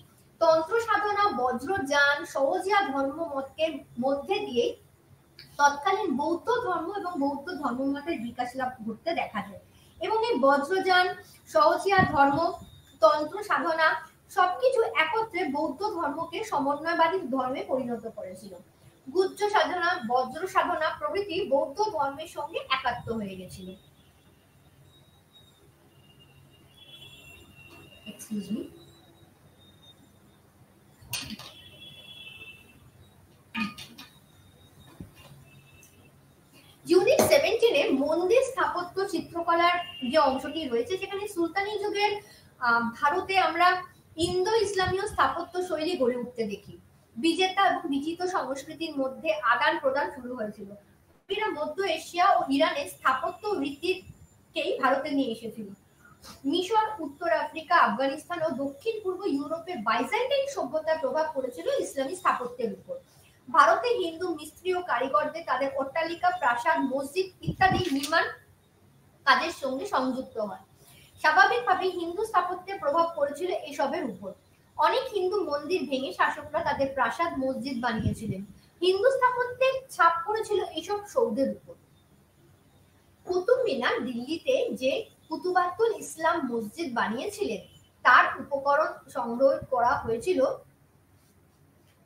তন্ত্র সাধনা, বজ্রযান, সহজিয়া ধর্ম মতের মধ্যে দিয়ে তৎকালীন বৌদ্ধ ধর্ম এবং বৌদ্ধ ধর্মমতের বিকাশ লাভ ঘটতে দেখা যায়। এবং এই বজ্রযান, সহজিয়া ধর্ম, তন্ত্র সাধনা সবকিছু একত্রে বৌদ্ধ ধর্মকে সমন্বয়বাদী ধর্মে পরিণত করেছিল। গুহ্য সাধনা, বজ্র সাধনা প্রভৃতি বৌদ্ধ ধর্মের সঙ্গে একাত্ম হয়ে গেছিল। Excuse me. ইউনিট 17 মন্দির স্থাপত্য চিত্রকলার যে অংশটি রয়েছে, সেখানে সুলতানি যুগের ভারতে আমরা ইন্দো ইসলামীয় স্থাপত্য শৈলী গড়ে উঠতে দেখি। বিজেতা এবং বিজিত সংস্কৃতির মধ্যে আদান প্রদান শুরু হয়েছিল। মধ্য এশিয়া ও ইরানের স্থাপত্য রীতিকেই ভারতে নিয়ে এসেছিল। মিশর, উত্তর আফ্রিকা, আফগানিস্তান ও দক্ষিণ পূর্ব ইউরোপে বাইজেন্টাইন সভ্যতার প্রভাব পড়েছিল ইসলামী স্থাপত্যের উপর। ভারতে হিন্দু মিস্ত্রি ও কারিগরদের তাদের অট্টালিকা, প্রাসাদ, মসজিদ ইত্যাদি নির্মাণ কাজের সঙ্গে সংযুক্ত হয়। স্বাভাবিকভাবে হিন্দু স্থাপত্যের প্রভাব পড়েছিল এসবের উপর। অনেক হিন্দু মন্দির ভেঙে শাসকরা তাদের প্রাসাদ, মসজিদ বানিয়েছিলেন। হিন্দু স্থাপত্যের ছাপ পড়েছিল এসব সৌধের উপর। কুতুব মিনার দিল্লিতে যে কুতুবাতুল ইসলাম মসজিদ বানিয়েছিলেন, তার উপকরণ সংগ্রহ করা হয়েছিল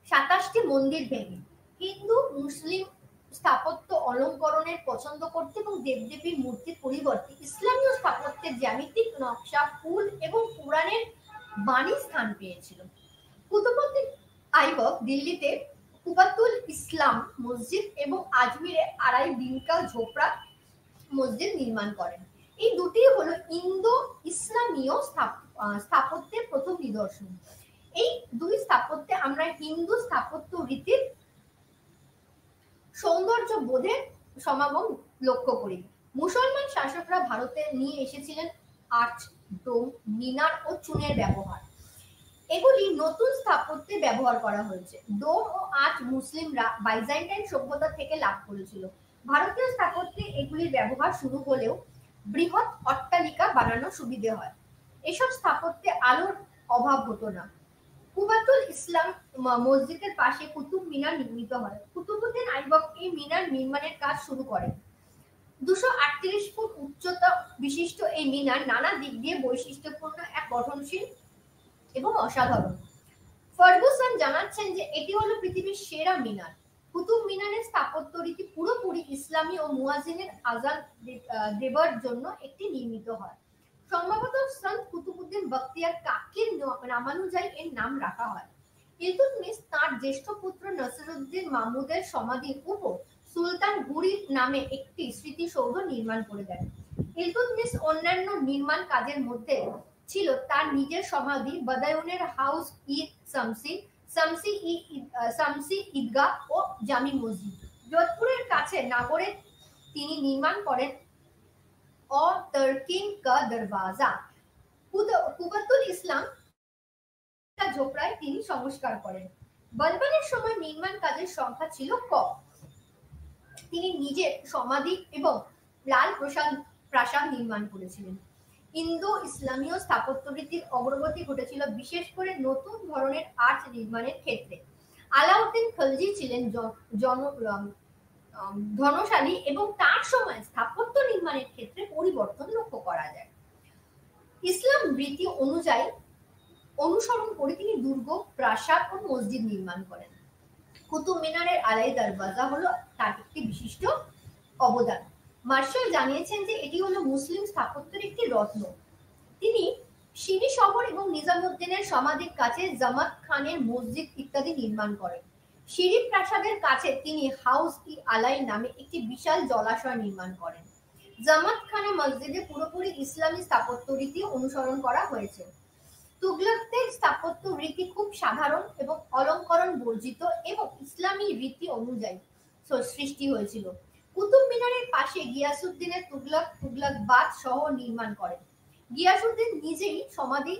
27টি মন্দির ভেঙে। হিন্দু মুসলিম স্থাপত্য অলঙ্করণের পছন্দ করতে এবং দেবদেবীর মূর্তির পরিবর্তে ইসলামীয় স্থাপত্যের জ্যামিতিক নকশা, ফুল এবং পুরাণের বাণী স্থান পেয়েছিল। কুতুবউদ্দিন আইবক দিল্লিতে কুবাতুল ইসলাম মসজিদ এবং আজমিরে আড়াই বিনকা ঝোপড়া মসজিদ নির্মাণ করেন। এই দুটি হলো ইন্দো ইসলামীয় স্থাপত্যের প্রথম নিদর্শন। এই দুই স্থাপত্যে আমরা হিন্দু স্থাপত্য রীতির সৌন্দর্য বোধের সমাগম লক্ষ্য করি। মুসলমান শাসকরা ভারতে নিয়ে এসেছিলেন আর্চ, ডোম, মিনার ও চুনের ব্যবহার। এগুলি নতুন স্থাপত্যে ব্যবহার করা হয়েছে। ডোম ও আর্চ মুসলিমরা বাইজেন্টাইন সভ্যতা থেকে লাভ করেছিল। ভারতীয় স্থাপত্যে এগুলির ব্যবহার শুরু হলেও বৃহৎ অট্টালিকা বানানো সুবিধে হয়। এসব স্থাপত্যে আলোর অভাব হতো না। কুবাতুল ইসলাম মসজিদের পাশে কুতুব মিনার নির্মিত হয়। কুতুবউদ্দিন আইবক এই মিনার নির্মাণের কাজ শুরু করেন। 238 ফুট উচ্চতা বিশিষ্ট এই মিনার নানা দিক দিয়ে বৈশিষ্ট্যপূর্ণ, এক গঠনশীল এবং অসাধারণ। ফার্গুসন জানাচ্ছেন যে এটি হলো পৃথিবীর সেরা মিনার। কুতুব মিনারের স্থাপত্য রীতি পুরোপুরি ইসলামী ও মুয়াজ্জিনের আজান দেবার জন্য একটি নির্মিত হয়। সম্ভবত সন্ত কুতুবউদ্দিন বখতিয়ার কাকির নামানুযায়ী এর নাম রাখা হয়। ইলতুৎমিশ তাঁর জ্যেষ্ঠ পুত্র নসিরুদ্দিন মাহমুদের সমাধির উপর সুলতান ঘুরির নামে একটি স্মৃতিসৌধ নির্মাণ করে দেন। ইলতুৎমিশ অন্যান্য নির্মাণ কাজের মধ্যে ছিল তার নিজের সমাধি, বদায়ুনের হাউস ঈদ শামসি ঈদগাহ ও জামি মসজিদ। যোধপুরের কাছে নাগরে তিনি নির্মাণ করেন তরকিন কা দরওয়াজা। কুবাতুল ইসলাম ঝোপড়ায় তিনি সংস্কার করেন। বলবনের সময় নির্মাণ কাজের সংখ্যা ছিল কম। তিনি নিজের সমাধি এবং লাল প্রাসাদ নির্মাণ করেছিলেন। ইন্দো ইসলামীয় স্থাপত্য রীতির অগ্রগতি ঘটেছিল বিশেষ করে নতুন ধরনের আর্ট নির্মাণের ক্ষেত্রে। আলাউদ্দিন খলজি ছিলেন ধনশালী এবং তার সময় স্থাপত্য নির্মাণের ক্ষেত্রে পরিবর্তন লক্ষ্য করা যায়। ইসলাম রীতি অনুযায়ী অনুসরণ করে তিনি দুর্গ, প্রাসাদ ও মসজিদ নির্মাণ করেন। কুতুব মিনারের আলাই দরওয়াজা হলো তার একটি বিশিষ্ট অবদান। মার্শাল জানিয়েছেন যে এটি হলো মুসলিম স্থাপত্যের একটি রত্ন। তিনি সিরি শহর এবং নিজামুদ্দিনের সমাধির কাছে জামাত খানের মসজিদ ইত্যাদি নির্মাণ করেন। সিরি প্রাসাদের কাছে তিনি হাউস ই আলাই নামে একটি বিশাল জলাশয় নির্মাণ করেন। জামাত খানে মসজিদে পুরোপুরি ইসলামী স্থাপত্য রীতি অনুসরণ করা হয়েছে। তুগলকদের স্থাপত্য রীতি খুব সাধারণ এবং অলঙ্করণ বর্জিত এবং ইসলামী রীতি অনুযায়ী সৃষ্টি হয়েছিল। কুতুব মিনারের পাশে গিয়াসুদ্দিনের তুগলকবাদ শহর নির্মাণ করেন। গিয়াসুদ্দিন নিজেই সমাধি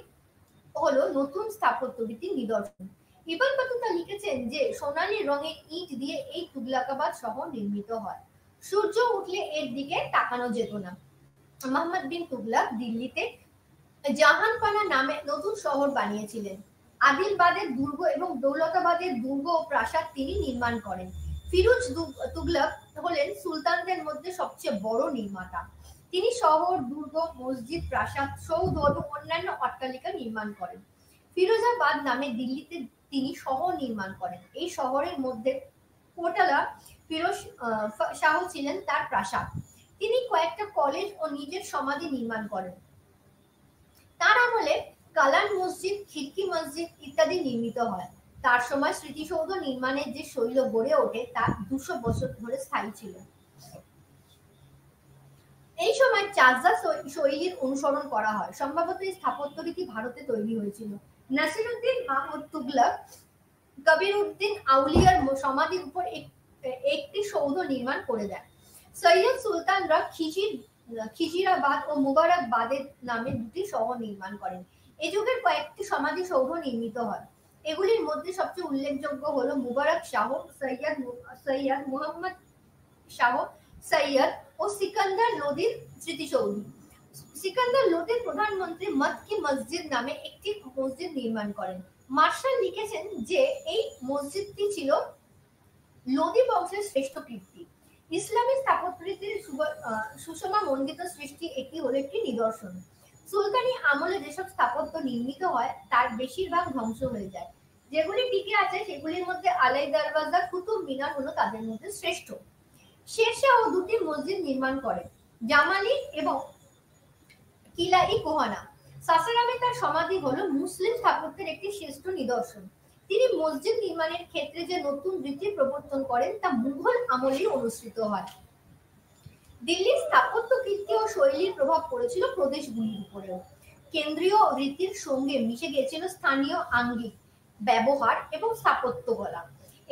হলো নতুন স্থাপত্য রীতির নিদর্শন। ইবন বতুতা লিখেছেন যে সোনালী রঙের ইট দিয়ে এই তুগলকাবাদ শহর নির্মিত হয়। সূর্য উঠলে এর দিকে তাকানো যেত না। মোহাম্মদ বিন তুগলক দিল্লিতে জাহানপানা নামে নতুন শহর বানিয়েছিলেন। আদিলবাদের দুর্গ এবং দৌলতাবাদের দুর্গ ও প্রাসাদ তিনি নির্মাণ করেন। ফিরোজ তুগলক হলেন সুলতানদের মধ্যে সবচেয়ে বড় নির্মাতা। তিনি শহর, দুর্গ, মসজিদ, প্রাসাদ, সৌধ এবং অন্যান্য অট্টালিকা নির্মাণ করেন। ফিরোজাবাদ নামে দিল্লিতে তিনি শহর নির্মাণ করেন। এই শহরের মধ্যে কোটালা ফিরোজ শাহ ছিলেন তার প্রাসাদ। তিনি কয়েকটা কলেজ ও নিজের সমাধি নির্মাণ করেন। তার আমলে কালান মসজিদ, খিড়কি মসজিদ ইত্যাদি নির্মিত হয়। তার সময় স্মৃতিসৌধ নির্মাণের যে শৈল গড়ে ওঠে তা 200 বছর ধরে স্থায়ী ছিল। এই সময় চাজদা শৈলীর অনুসরণ করা হয়। সম্ভবত এই স্থাপত্য রীতি ভারতে তৈরি হয়েছিল। নাসিরুদ্দিন মাহমুদ তুগলক কবিরউদ্দিন আউলিয়ার সমাধির উপর একটি সৌধ নির্মাণ করে দেন। সৈয়দ সুলতানরা খিজিরাবাদ ও মুবারকবাদের নামে দুটি শহর নির্মাণ করেন। এ যুগের কয়েকটি সমাধি সৌধ নির্মিত হয়। এগুলির মধ্যে সবচেয়ে উল্লেখযোগ্য হলো মুবারক শাহ, সৈয়দ মুহাম্মদ শাহ, সৈয়দ ও সিকান্দার লোদির স্মৃতিসৌধ। সিকান্দার লোদির প্রধানমন্ত্রী মক্কি মসজিদ নামে একটি মসজিদ নির্মাণ করেন। মার্শাল লিখেছেন যে এই মসজিদটি ছিল লোদি বংশের শ্রেষ্ঠ কীর্তি। ইসলামী স্থাপত্য রীতির সুষমা মণ্ডিত সৃষ্টি এটি হলো একটি নিদর্শন। সুলতানি আমলে যেসব স্থাপত্য নির্মিত হয় তার বেশিরভাগ ধ্বংস হয়ে যায়। যেগুলি টিকে আছে সেগুলির মধ্যে আলাই দরওয়াজা, কুতুব মিনার হলো তাদের মধ্যে শ্রেষ্ঠ। শেরশাহ দুটি মসজিদ নির্মাণ করেন, জামালি এবং কিলা-ই কোহানা। সাসারামে তার সমাধি হলো মুসলিম স্থাপত্যের একটি শ্রেষ্ঠ নিদর্শন। তিনি মসজিদ নির্মাণের ক্ষেত্রে যে নতুন রীতি প্রবর্তন করেন তা মুঘল আমলেই অনুসৃত হয়। দিল্লির স্থাপত্য কীর্তি ও শৈলীর প্রভাব পড়েছিল প্রদেশগুলির উপরেও। কেন্দ্রীয় রীতির সঙ্গে মিশে গিয়েছিল স্থানীয় আঙ্গিক, ব্যবহার এবং স্থাপত্যকলা।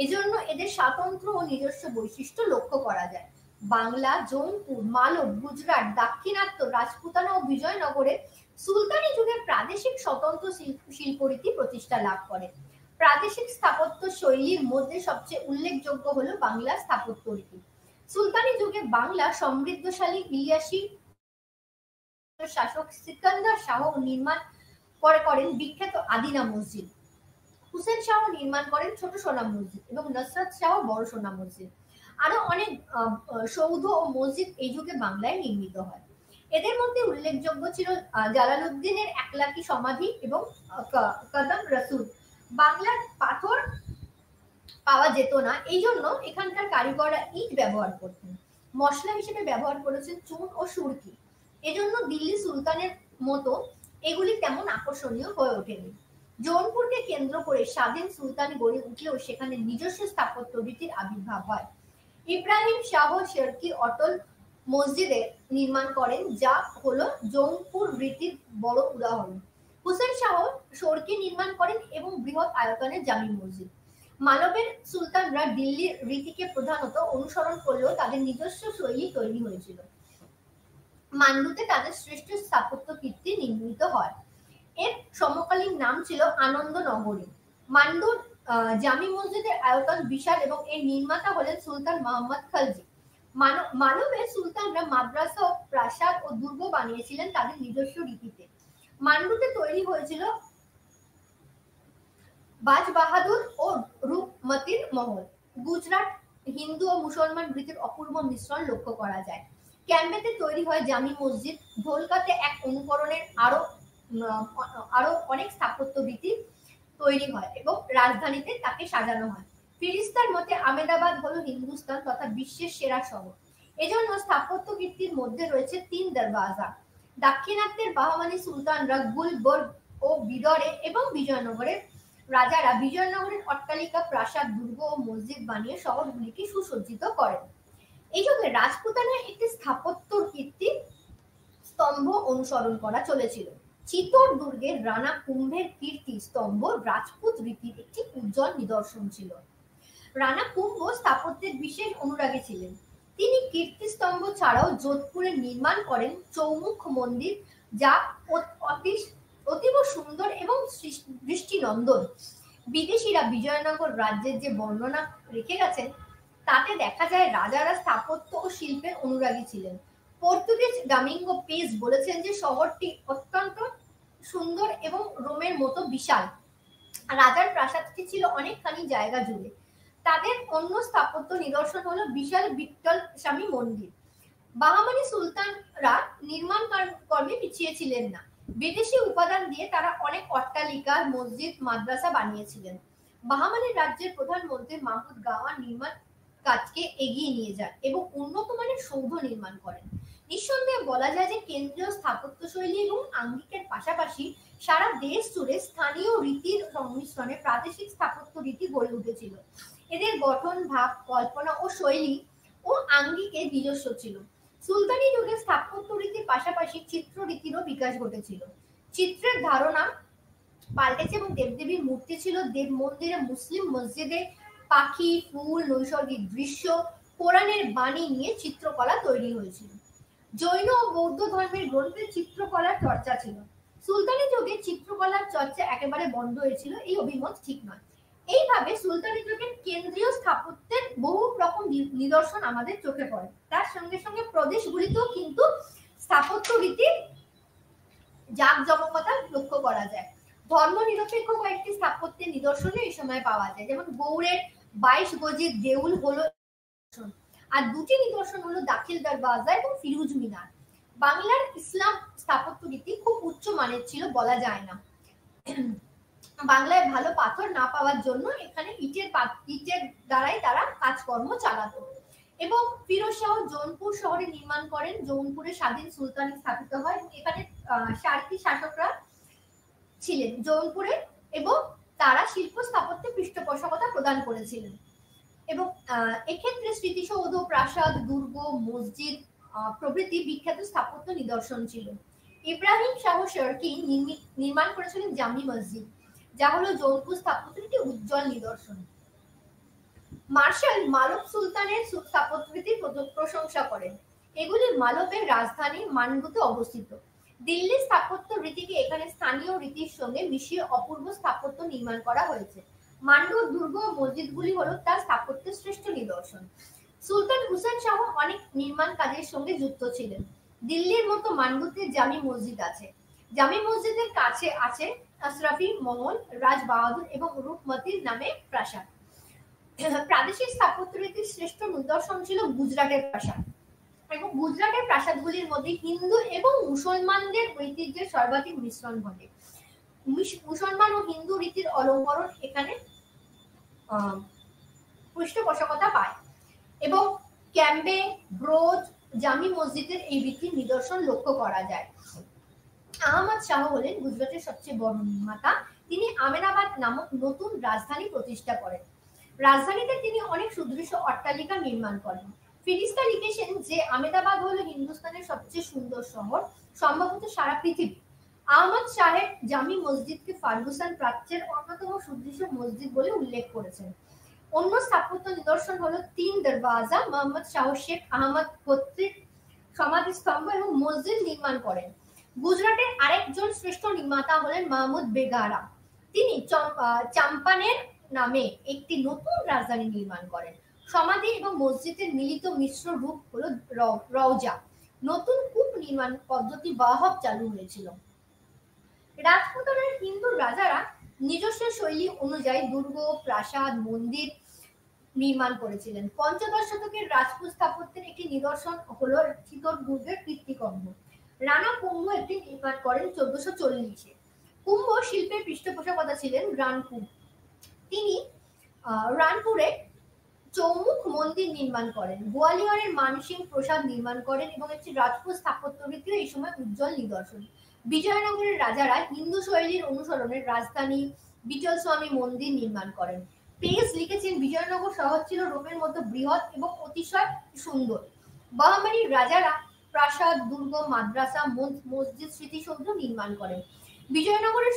এজন্য এদের স্বাতন্ত্র্য ও নিজস্ব বৈশিষ্ট্য লক্ষ্য করা যায়। বাংলা, জৌনপুর, মালব, গুজরাট, দাক্ষিণাত্য, রাজপুতানা ও বিজয়নগরে সুলতানি যুগে প্রাদেশিক স্বতন্ত্র শিল্পরীতি প্রতিষ্ঠা লাভ করে। প্রাদেশিক স্থাপত্য শৈলীর মধ্যে সবচেয়ে উল্লেখযোগ্য হলো বাংলা স্থাপত্য রীতি। সুলতানি যুগে বাংলা সমৃদ্ধশালী ইলিয়াসী শাসক সিকান্দার শাহ নির্মাণ করেন বিখ্যাত আদিনা মসজিদ। হুসেন শাহ নির্মাণ করেন ছোট সোনা মসজিদ এবং নসরত শাহ বড় সোনা মসজিদ। আরো অনেক সৌধ ও মসজিদ এই যুগে বাংলায় নির্মিত হয়। এদের মধ্যে উল্লেখযোগ্য ছিল জালালউদ্দিনের একলাকি সমাধি এবং কদম রসুল। বাংলার পাথর পাওয়া যেত না, এই জন্য এখানকার কারিগররা ইট ব্যবহার করতেন। মশলা হিসেবে ব্যবহার করেছেন চুন ও সুরকি। এজন্য দিল্লি সুলতানের মতো এগুলি তেমন আকর্ষণীয় হয়ে ওঠেনি। জৌনপুরকে কেন্দ্র করে স্বাধীন সুলতানি গড়ে উঠলেও সেখানে নিজস্ব স্থাপত্য রীতির আবির্ভাব হয়। ইব্রাহিম শাহ শেরকি অটল মসজিদে নির্মাণ করেন, যা হলো জৌনপুর রীতির বড় উদাহরণ। হুসেন শাহ শর্কি নির্মাণ করেন এবং বৃহৎ আয়তনের জামি মসজিদ। মালবের সুলতানরা দিল্লির রীতিকে প্রধানত অনুসরণ করলেও তাদের নিজস্ব শৈলী তৈরি হয়েছিল। মান্ডুতে তাদের শ্রেষ্ঠ স্থাপত্য কীর্তি নির্মিত হয়। এর সমকালীন নাম ছিল আনন্দ নগরী। মান্ডুর জামি মসজিদের আয়তন বিশাল এবং এর নির্মাতা হলেন সুলতান মোহাম্মদ খলজি। মালবের সুলতানরা মাদ্রাসা, প্রাসাদ ও দুর্গ বানিয়েছিলেন তাদের নিজস্ব রীতিতে। মান্ডুতে তৈরি হয়েছিল বাজ বাহাদুর ও রূপমতির মহল। গুজরাট হিন্দু ও মুসলমান রীতির অপূর্ব মিশ্রণ লক্ষ্য করা যায়। ক্যাম্বেতে তৈরি হয় জামি মসজিদ। ঢোলকাতে এক অনুকরণের আরো অনেক স্থাপত্য রীতি তৈরি হয় এবং রাজধানীতে তাকে সাজানো হয়। ফিরিস্তার মতে আমেদাবাদ হলো হিন্দুস্তান তথা বিশ্বের সেরা শহর। এজন্য স্থাপত্য কীর্তির মধ্যে রয়েছে ৩ দরওয়াজা। দাক্ষিণাত্যের বাহমানি সুলতানরা গুলবর্গ ও বিদরে এবং বিজয়নগরের রাজারা বিজয়নগরের অট্টালিকা, প্রাসাদ, দুর্গ ও মসজিদ বানিয়ে শহরগুলিকে সুসজ্জিত করেন। এই যুগে রাজপুতানার একটি স্থাপত্য কীর্তি স্তম্ভ অনুসরণ করা চলেছিল। চিতোর দুর্গের রানা কুম্ভের কীর্তি স্তম্ভ রাজপুত রীতির একটি উজ্জ্বল নিদর্শন ছিল। রানা কুম্ভ স্থাপত্যের বিশেষ অনুরাগী ছিলেন। তিনি কীর্তিস্তম্ভ ছাড়াও যোধপুরে নির্মাণ করেন চৌমুখ মন্দির, যা অতীব সুন্দর এবং দৃষ্টিনন্দন। বিদেশিরা বিজয়নগর রাজ্যের যে বর্ণনা রেখে গেছেন তাতে দেখা যায় রাজারা স্থাপত্য ও শিল্পের অনুরাগী ছিলেন। পর্তুগিজ ডামিঙ্গো পেজ বলেছেন যে শহরটি অত্যন্ত সুন্দর এবং রোমের মতো বিশাল। রাজার প্রাসাদটি ছিল অনেকখানি জায়গা জুড়ে। তাদের অন্য স্থাপত্য নিদর্শন হলো বিশাল বিট্টল স্বামী মন্দির। বাহামানি সুলতানরা নির্মাণ কর্মে পিছিয়ে ছিলেন না। বিদেশি উপাদান দিয়ে তারা অনেক অট্টালিকা, মসজিদ, মাদ্রাসা বানিয়েছিলেন। বাহামানি রাজ্যের প্রধানমন্ত্রী মাহমুদ গাওয়া নির্মাণ কাজকে এগিয়ে নিয়ে যান এবং উন্নত মানের সৌধ নির্মাণ করেন। নিঃসন্দেহে বলা যায় যে কেন্দ্রীয় স্থাপত্যশৈলী এবং আঙ্গিকের পাশাপাশি সারা দেশ জুড়ে স্থানীয় রীতির সংমিশ্রণে প্রাদেশিক স্থাপত্য রীতি গড়ে উঠেছিল। এদের গঠন, ভাব, কল্পনা ও শৈলী ও আঙ্গিকে নিজস্ব ছিল। সুলতানি যুগে স্থাপত্য রীতির পাশাপাশি চিত্র রীতিরও বিকাশ ঘটেছিল। চিত্রের ধারণা পাল্টেছে এবং দেবদেবীর মূর্তি ছিল। দেব মন্দিরে, মুসলিম মসজিদে পাখি, ফুল, নৈসর্গিক দৃশ্য, কোরআনের বাণী নিয়ে চিত্রকলা তৈরি হয়েছিল। জৈন ও বৌদ্ধ ধর্মের গ্রন্থে চিত্রকলার চর্চা ছিল। সুলতানি যুগে চিত্রকলার চর্চা একেবারে বন্ধ হয়েছিল, এই অভিমত ঠিক নয়। এইভাবে সুলতানি যুগের কেন্দ্রীয় স্থাপত্যের বহু রকম নিদর্শন আমাদের চোখে পড়ে। তার সঙ্গে সঙ্গে প্রদেশগুলিতেও কিন্তু স্থাপত্য রীতির জাঁকজমকতা লক্ষ্য করা যায়। ধর্ম নিরপেক্ষ কয়েকটি স্থাপত্যের নিদর্শনে এই সময় পাওয়া যায়, যেমন গৌড়ের 22 গজির দেউল হলো, আর দুটি নিদর্শন হলো দাখিল দরওয়াজা এবং ফিরুজ মিনার। বাংলার ইসলাম স্থাপত্য রীতি খুব উচ্চ মানের ছিল বলা যায় না। বাংলায় ভালো পাথর না পাওয়ার জন্য এখানে ইটের দ্বারাই তারা কাজকর্ম চালাতো। এবং ফিরোজ শাহ জৌনপুর শহরে নির্মাণ করেন। জৌনপুরে স্বাধীন সুলতানি স্থাপিত হয়। এখানে 4টি শাসকরা ছিলেন জৌনপুরে এবং তারা শিল্প স্থাপত্যে পৃষ্ঠপোষকতা প্রদান করেছিলেন। এবং এক্ষেত্রে স্মৃতিসৌধ, প্রাসাদ, দুর্গ, মসজিদ প্রভৃতি বিখ্যাত স্থাপত্য নিদর্শন ছিল। ইব্রাহিম শাহ শর্কি নির্মাণ করেছিলেন জামি মসজিদ, যা হলো জৌনপুর স্থাপত্যের একটি উজ্জ্বল নিদর্শন। মার্শাল মালব সুলতানের স্থাপত্যরীতির প্রশংসা করেন। এগুলি মালবের রাজধানী মান্ডুতে অবস্থিত। দিল্লির স্থাপত্য রীতিকে এখানে স্থানীয় রীতির সঙ্গে মিশিয়ে অপূর্ব স্থাপত্য নির্মাণ করা হয়েছে। মান্ডুর দুর্গ ও মসজিদগুলি হলো তার স্থাপত্যের শ্রেষ্ঠ নিদর্শন। সুলতান হুসেন শাহ অনেক নির্মাণ কাজের সঙ্গে যুক্ত ছিলেন। দিল্লির মতো মান্ডুতে জামি মসজিদ আছে। জামি মসজিদের কাছে আছে আশরাফি মহল, রাজ বাহাদুর এবং রূপমতির নামে প্রাসাদ। প্রাদেশিক স্থাপত্য রীতির শ্রেষ্ঠ নিদর্শন ছিল গুজরাটের প্রাসাদ। এবং গুজরাটের প্রাসাদগুলির মধ্যে হিন্দু এবং মুসলমানদের ঐতিহ্যের সর্বাধিক মিশ্রণ ঘটে। মুসলমান ও হিন্দু রীতির অলঙ্করণ এখানে পৃষ্ঠপোষকতা পায় এবং ক্যাম্বে, ব্রোজ, জামি মসজিদের এই রীতির নিদর্শন লক্ষ্য করা যায়। আহমদ শাহ হলেন গুজরাটের সবচেয়ে বড় নির্মাতা। তিনি আমেনাবাদ নামক নতুন রাজধানী প্রতিষ্ঠা করেন। রাজধানীতে তিনি অনেক সুদৃশ্য অট্টালিকা নির্মাণ করেন। ফিরিস্তা লিখেছেন যে আমেদাবাদ হলো হিন্দুস্তানের সবচেয়ে সুন্দর শহর, সম্ভবত সারা পৃথিবী। আহমদ সাহেব জামি মসজিদকে ফার্গুসন প্রাচ্যের অন্যতম সুদৃশ্য মসজিদ বলে উল্লেখ করেছেন। অন্য স্থাপত্য নিদর্শন হলো 3 দরওয়াজা। মোহাম্মদ শাহ শেখ আহমদ কর্তৃক সমাধিস্তম্ভ এবং মসজিদ নির্মাণ করেন। গুজরাটের আরেকজন শ্রেষ্ঠ নির্মাতা হলেন মাহমুদ বেগারা। তিনি চাম্পানের নামে একটি নতুন রাজধানী নির্মাণ করেন। সমাধি এবং মসজিদের মিলিত মিশ্র রূপ হলো রওজা। নতুন কূপ নির্মাণ পদ্ধতি ওয়াহব চালু হয়েছিল। রাজপুতানার হিন্দু রাজারা নিজস্ব শৈলী অনুযায়ী দুর্গ, প্রাসাদ, মন্দির নির্মাণ করেছিলেন। পঞ্চদশ শতকের রাজপুত স্থাপত্যের একটি নিদর্শন হলো চিতোরদুর্গের কীর্তিকর্ম। রানা কুম্ভ একটি নির্মাণ করেন 1440-এ। কুম্ভ শিল্পের পৃষ্ঠপোষকতা ছিলেন রানপুর। তিনি রানপুরে চৌমুখ মন্দির নির্মাণ করেন, গোয়ালিয়রের মানসিং প্রসাদ নির্মাণ করেন এবং একটি রাজপুত স্থাপত্য রীতিও এই সময় উজ্জ্বল নিদর্শন। বিজয়নগরের রাজারা হিন্দু শৈলীর অনুসরণে রাজধানী বিটলস্বামী মন্দির নির্মাণ করেন। পেজ লিখেছেন, বিজয়নগর শহর ছিল রোমের মতো বৃহৎ এবং অতিশয় সুন্দর। বাহামানির রাজারা প্রাসাদ, দুর্গ, মাদ্রাসা, মসজিদ, স্মৃতিসৌধ নির্মাণ করেন। বিজয়নগরের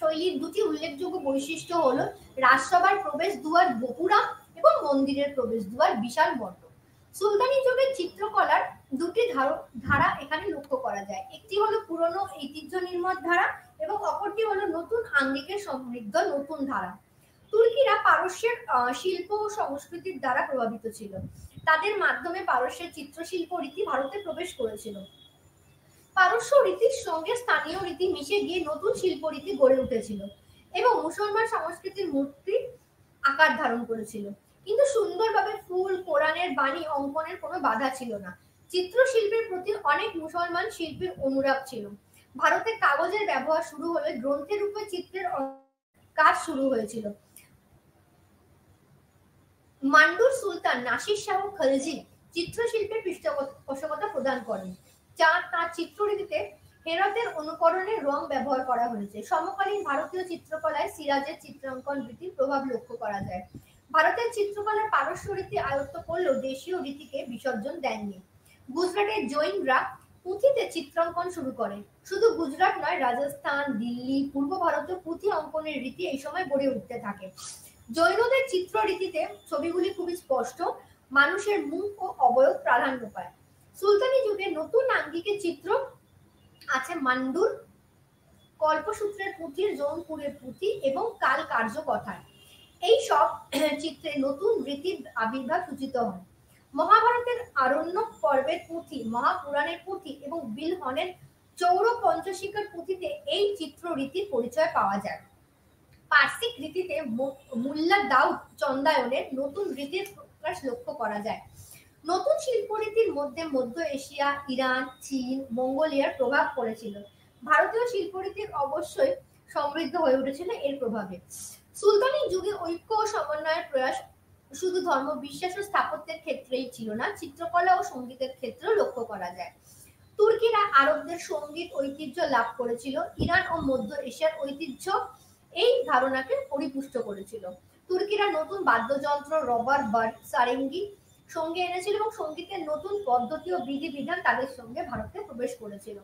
শৈলীর দুটি উল্লেখযোগ্য বৈশিষ্ট্য হলো রাজসভার প্রবেশ দুয়ার গোপুরাম এবং মন্দিরের প্রবেশ দুয়ার বিশাল মণ্ডপ। সুলতানি যুগের চিত্রকলার দুটি ধারা এখানে লক্ষ্য করা যায়। একটি হলো পুরনো ঐতিহ্য নির্মত ধারা এবং অপরটি হলো নতুন আঙ্গিকের সমৃদ্ধ নতুন ধারা। তুর্কিরা পারস্যের শিল্প ও সংস্কৃতির দ্বারা প্রভাবিত ছিল। তাদের মাধ্যমে পারস্যের চিত্রশিল্প রীতি ভারতে প্রবেশ করেছিল। পারস্য রীতির সঙ্গে স্থানীয় রীতি মিশে গিয়ে নতুন শিল্প রীতি গড়ে উঠেছিল এবং মুসলমান সংস্কৃতির মূর্তি আকার ধারণ করেছিল। কিন্তু সুন্দরভাবে ফুল, কোরআনের বাণী অঙ্কনের কোনো বাধা ছিল না। চিত্রশিল্পের প্রতি অনেক মুসলমান শিল্পীর অনুরাগ ছিল। ভারতে কাগজের ব্যবহার শুরু হলে গ্রন্থের রূপে চিত্রের কাজ শুরু হয়েছিল। মান্ডুর সুলতান নাসির শাহ খলজি চিত্রশিল্পের পৃষ্ঠপোষকতা প্রদান করেন। তার চিত্ররীতিতে হেরাতের অনুকরণের রং ব্যবহার করা হয়েছে। সমকালীন ভারতীয় চিত্রকলায় সিরাজের চিত্রাঙ্কন রীতির প্রভাব লক্ষ্য করা যায়। ভারতের চিত্রকলার পারস্য রীতি আয়ত্ত করলেও দেশীয় রীতিকে বিসর্জন দেননি। গুজরাটের জৈনরা পুঁথিতে চিত্রাঙ্কন শুরু করে। শুধু গুজরাট নয়, রাজস্থান, দিল্লি, পূর্ব ভারতীয় পুঁথি অঙ্কনের রীতি এই সময় গড়ে উঠতে থাকে। জৈনদের চিত্র রীতিতে ছবিগুলি খুবই স্পষ্ট, মানুষের মুখ ও অবয়ব প্রাধান্য পায়। সুলতানি যুগে নতুন আঙ্গিকের চিত্র আছে মান্ডুর, কল্পসূত্রের পুঁথির, জৌনপুরের পুঁথি এবং কাল কার্য কথায়। এই সব চিত্রে নতুন রীতির আবির্ভাব সূচিত হয়। মহাভারতের আরণ্যক পর্বের পুঁথি, মহাপুরাণের পুঁথি এবং বিলহনের চৌর পঞ্চশিকার পুঁথিতে এই চিত্র রীতির পরিচয় পাওয়া যায়। পার্সিক রীতিতে মুল্লা দাউদ চন্দায়নের নতুন রীতির প্রকাশ লক্ষ্য করা যায়। নতুন শিল্পরীতির মধ্যে মধ্য এশিয়া, ইরান, চীন, মঙ্গোলিয়ার প্রভাব পড়েছিল। ভারতীয় শিল্পরীতির অবশ্যই সমৃদ্ধ হয়ে উঠেছিল এর প্রভাবে। সুলতানি যুগে ঐক্য ও সমন্বয়ের প্রয়াস শুধু ধর্ম, বিশ্বাস ও স্থাপত্যের ক্ষেত্রেই ছিল না, চিত্রকলা ও সঙ্গীতের ক্ষেত্রেও লক্ষ্য করা যায়। তুর্কিরা আরবদের সঙ্গীত ঐতিহ্য লাভ করেছিল। ইরান ও মধ্য এশিয়ার ঐতিহ্য এই ধারণাকে পরিপুষ্ট করেছিল। তুর্কিরা নতুন বাদ্যযন্ত্র, রবার, বার্ড, সারেঙ্গি সঙ্গে এনেছিল এবং সঙ্গীতের নতুন পদ্ধতি ও বিধিবিধান তাদের সঙ্গে ভারতে প্রবেশ করেছিল।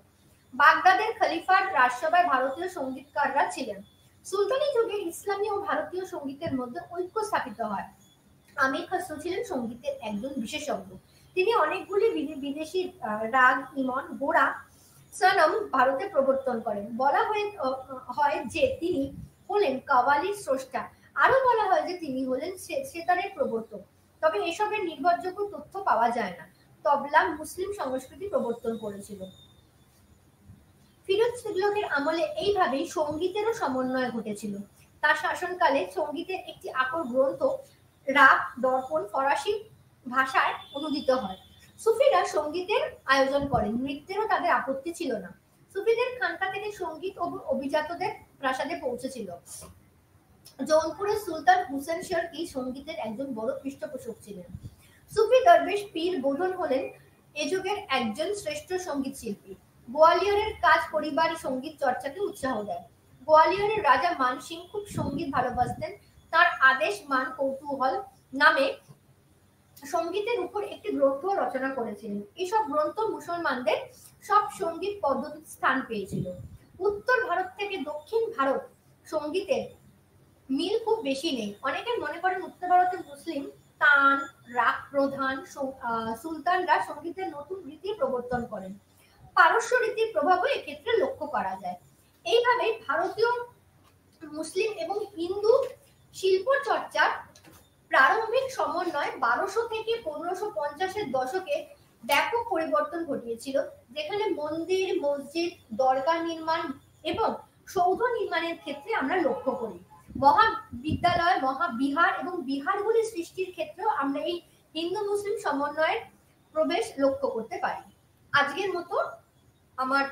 বাগদাদের খলিফার রাজসভায় ভারতীয় সঙ্গীতকাররা ছিলেন। সুলতানি যুগে ইসলামী ও ভারতীয় সঙ্গীতের মধ্যে ঐক্য স্থাপিত হয়। আমির খসরু ছিলেন সঙ্গীতের একজন বিশেষজ্ঞ। তিনি অনেকগুলি বিদেশি রাগ, ইমন, গোড়া, সনম ভারতে প্রবর্তন করেন। বলা হয় যে তিনি হলেন কাওয়ালির স্রষ্টা। আরো বলা হয় যে তিনি হলেন সেতারের প্রবর্তক। তবে এসবের নির্ভরযোগ্য তথ্য পাওয়া যায় না। তবলা মুসলিম সংস্কৃতি প্রবর্তন করেছিল। ফিরোজ তুগলকের আমলে এইভাবেই সঙ্গীতেরও সমন্বয় ঘটেছিল। তার শাসনকালে সঙ্গীতের একটি আকর গ্রন্থ রাগ দর্পণ ফরাসি ভাষায় অনুদিত হয়। সুফিরা সঙ্গীতের আয়োজন করেন, নৃত্যেরও তাদের আপত্তি ছিল না। সুফিদের খানকা থেকে সঙ্গীত ও অভিজাতদের প্রাসাদে পৌঁছেছিল। জৌনপুরের সুলতান হুসেন শর্কি সঙ্গীতের একজন বড় পৃষ্ঠপোষক ছিলেন। সুফি দরবেশ পীর বোধন হলেন এ যুগের একজন শ্রেষ্ঠ সঙ্গীত শিল্পী। গোয়ালিয়রের কাজ পরিবার সঙ্গীত চর্চাকে উৎসাহ দেয়। গোয়ালিয়রের রাজা মান সিং খুব সঙ্গীত ভালোবাসতেন। তার আদেশ মান কৌতূহল নামে সঙ্গীতের উপর একটি গ্রন্থ রচনা করেছিলেন। এসব গ্রন্থ মুসলমানদের সব সঙ্গীত পদ্ধতির স্থান পেয়েছিল। উত্তর ভারত থেকে দক্ষিণ ভারত সঙ্গীতের মিল খুব বেশি নেই। অনেকে মনে করেন উত্তর ভারতের মুসলিম তান, রাগ প্রধান সুলতানরা সঙ্গীতের নতুন রীতি প্রবর্তন করেন। পারস্য রীতির প্রভাবও এক্ষেত্রে লক্ষ্য করা যায়। এইভাবে ভারতীয়, মুসলিম এবং হিন্দু শিল্প চর্চার প্রারম্ভিক সমন্বয় 1200 থেকে 1550-এর দশকে ব্যাপক পরিবর্তন ঘটিয়েছিল, যেখানে মন্দির, মসজিদ, দরগা নির্মাণ এবং সৌধ নির্মাণের ক্ষেত্রে আমরা লক্ষ্য করি। মহাবিদ্যালয়, মহাবিহার এবং বিহারগুলি সৃষ্টির ক্ষেত্রেও আমরা এই হিন্দু মুসলিম সমন্বয়ের প্রবেশ লক্ষ্য করতে পারি। আজকের মতো আমার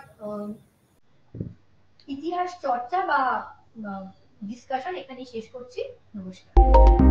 ইতিহাস চর্চা বা ডিসকাশন এখানেই শেষ করছি। নমস্কার।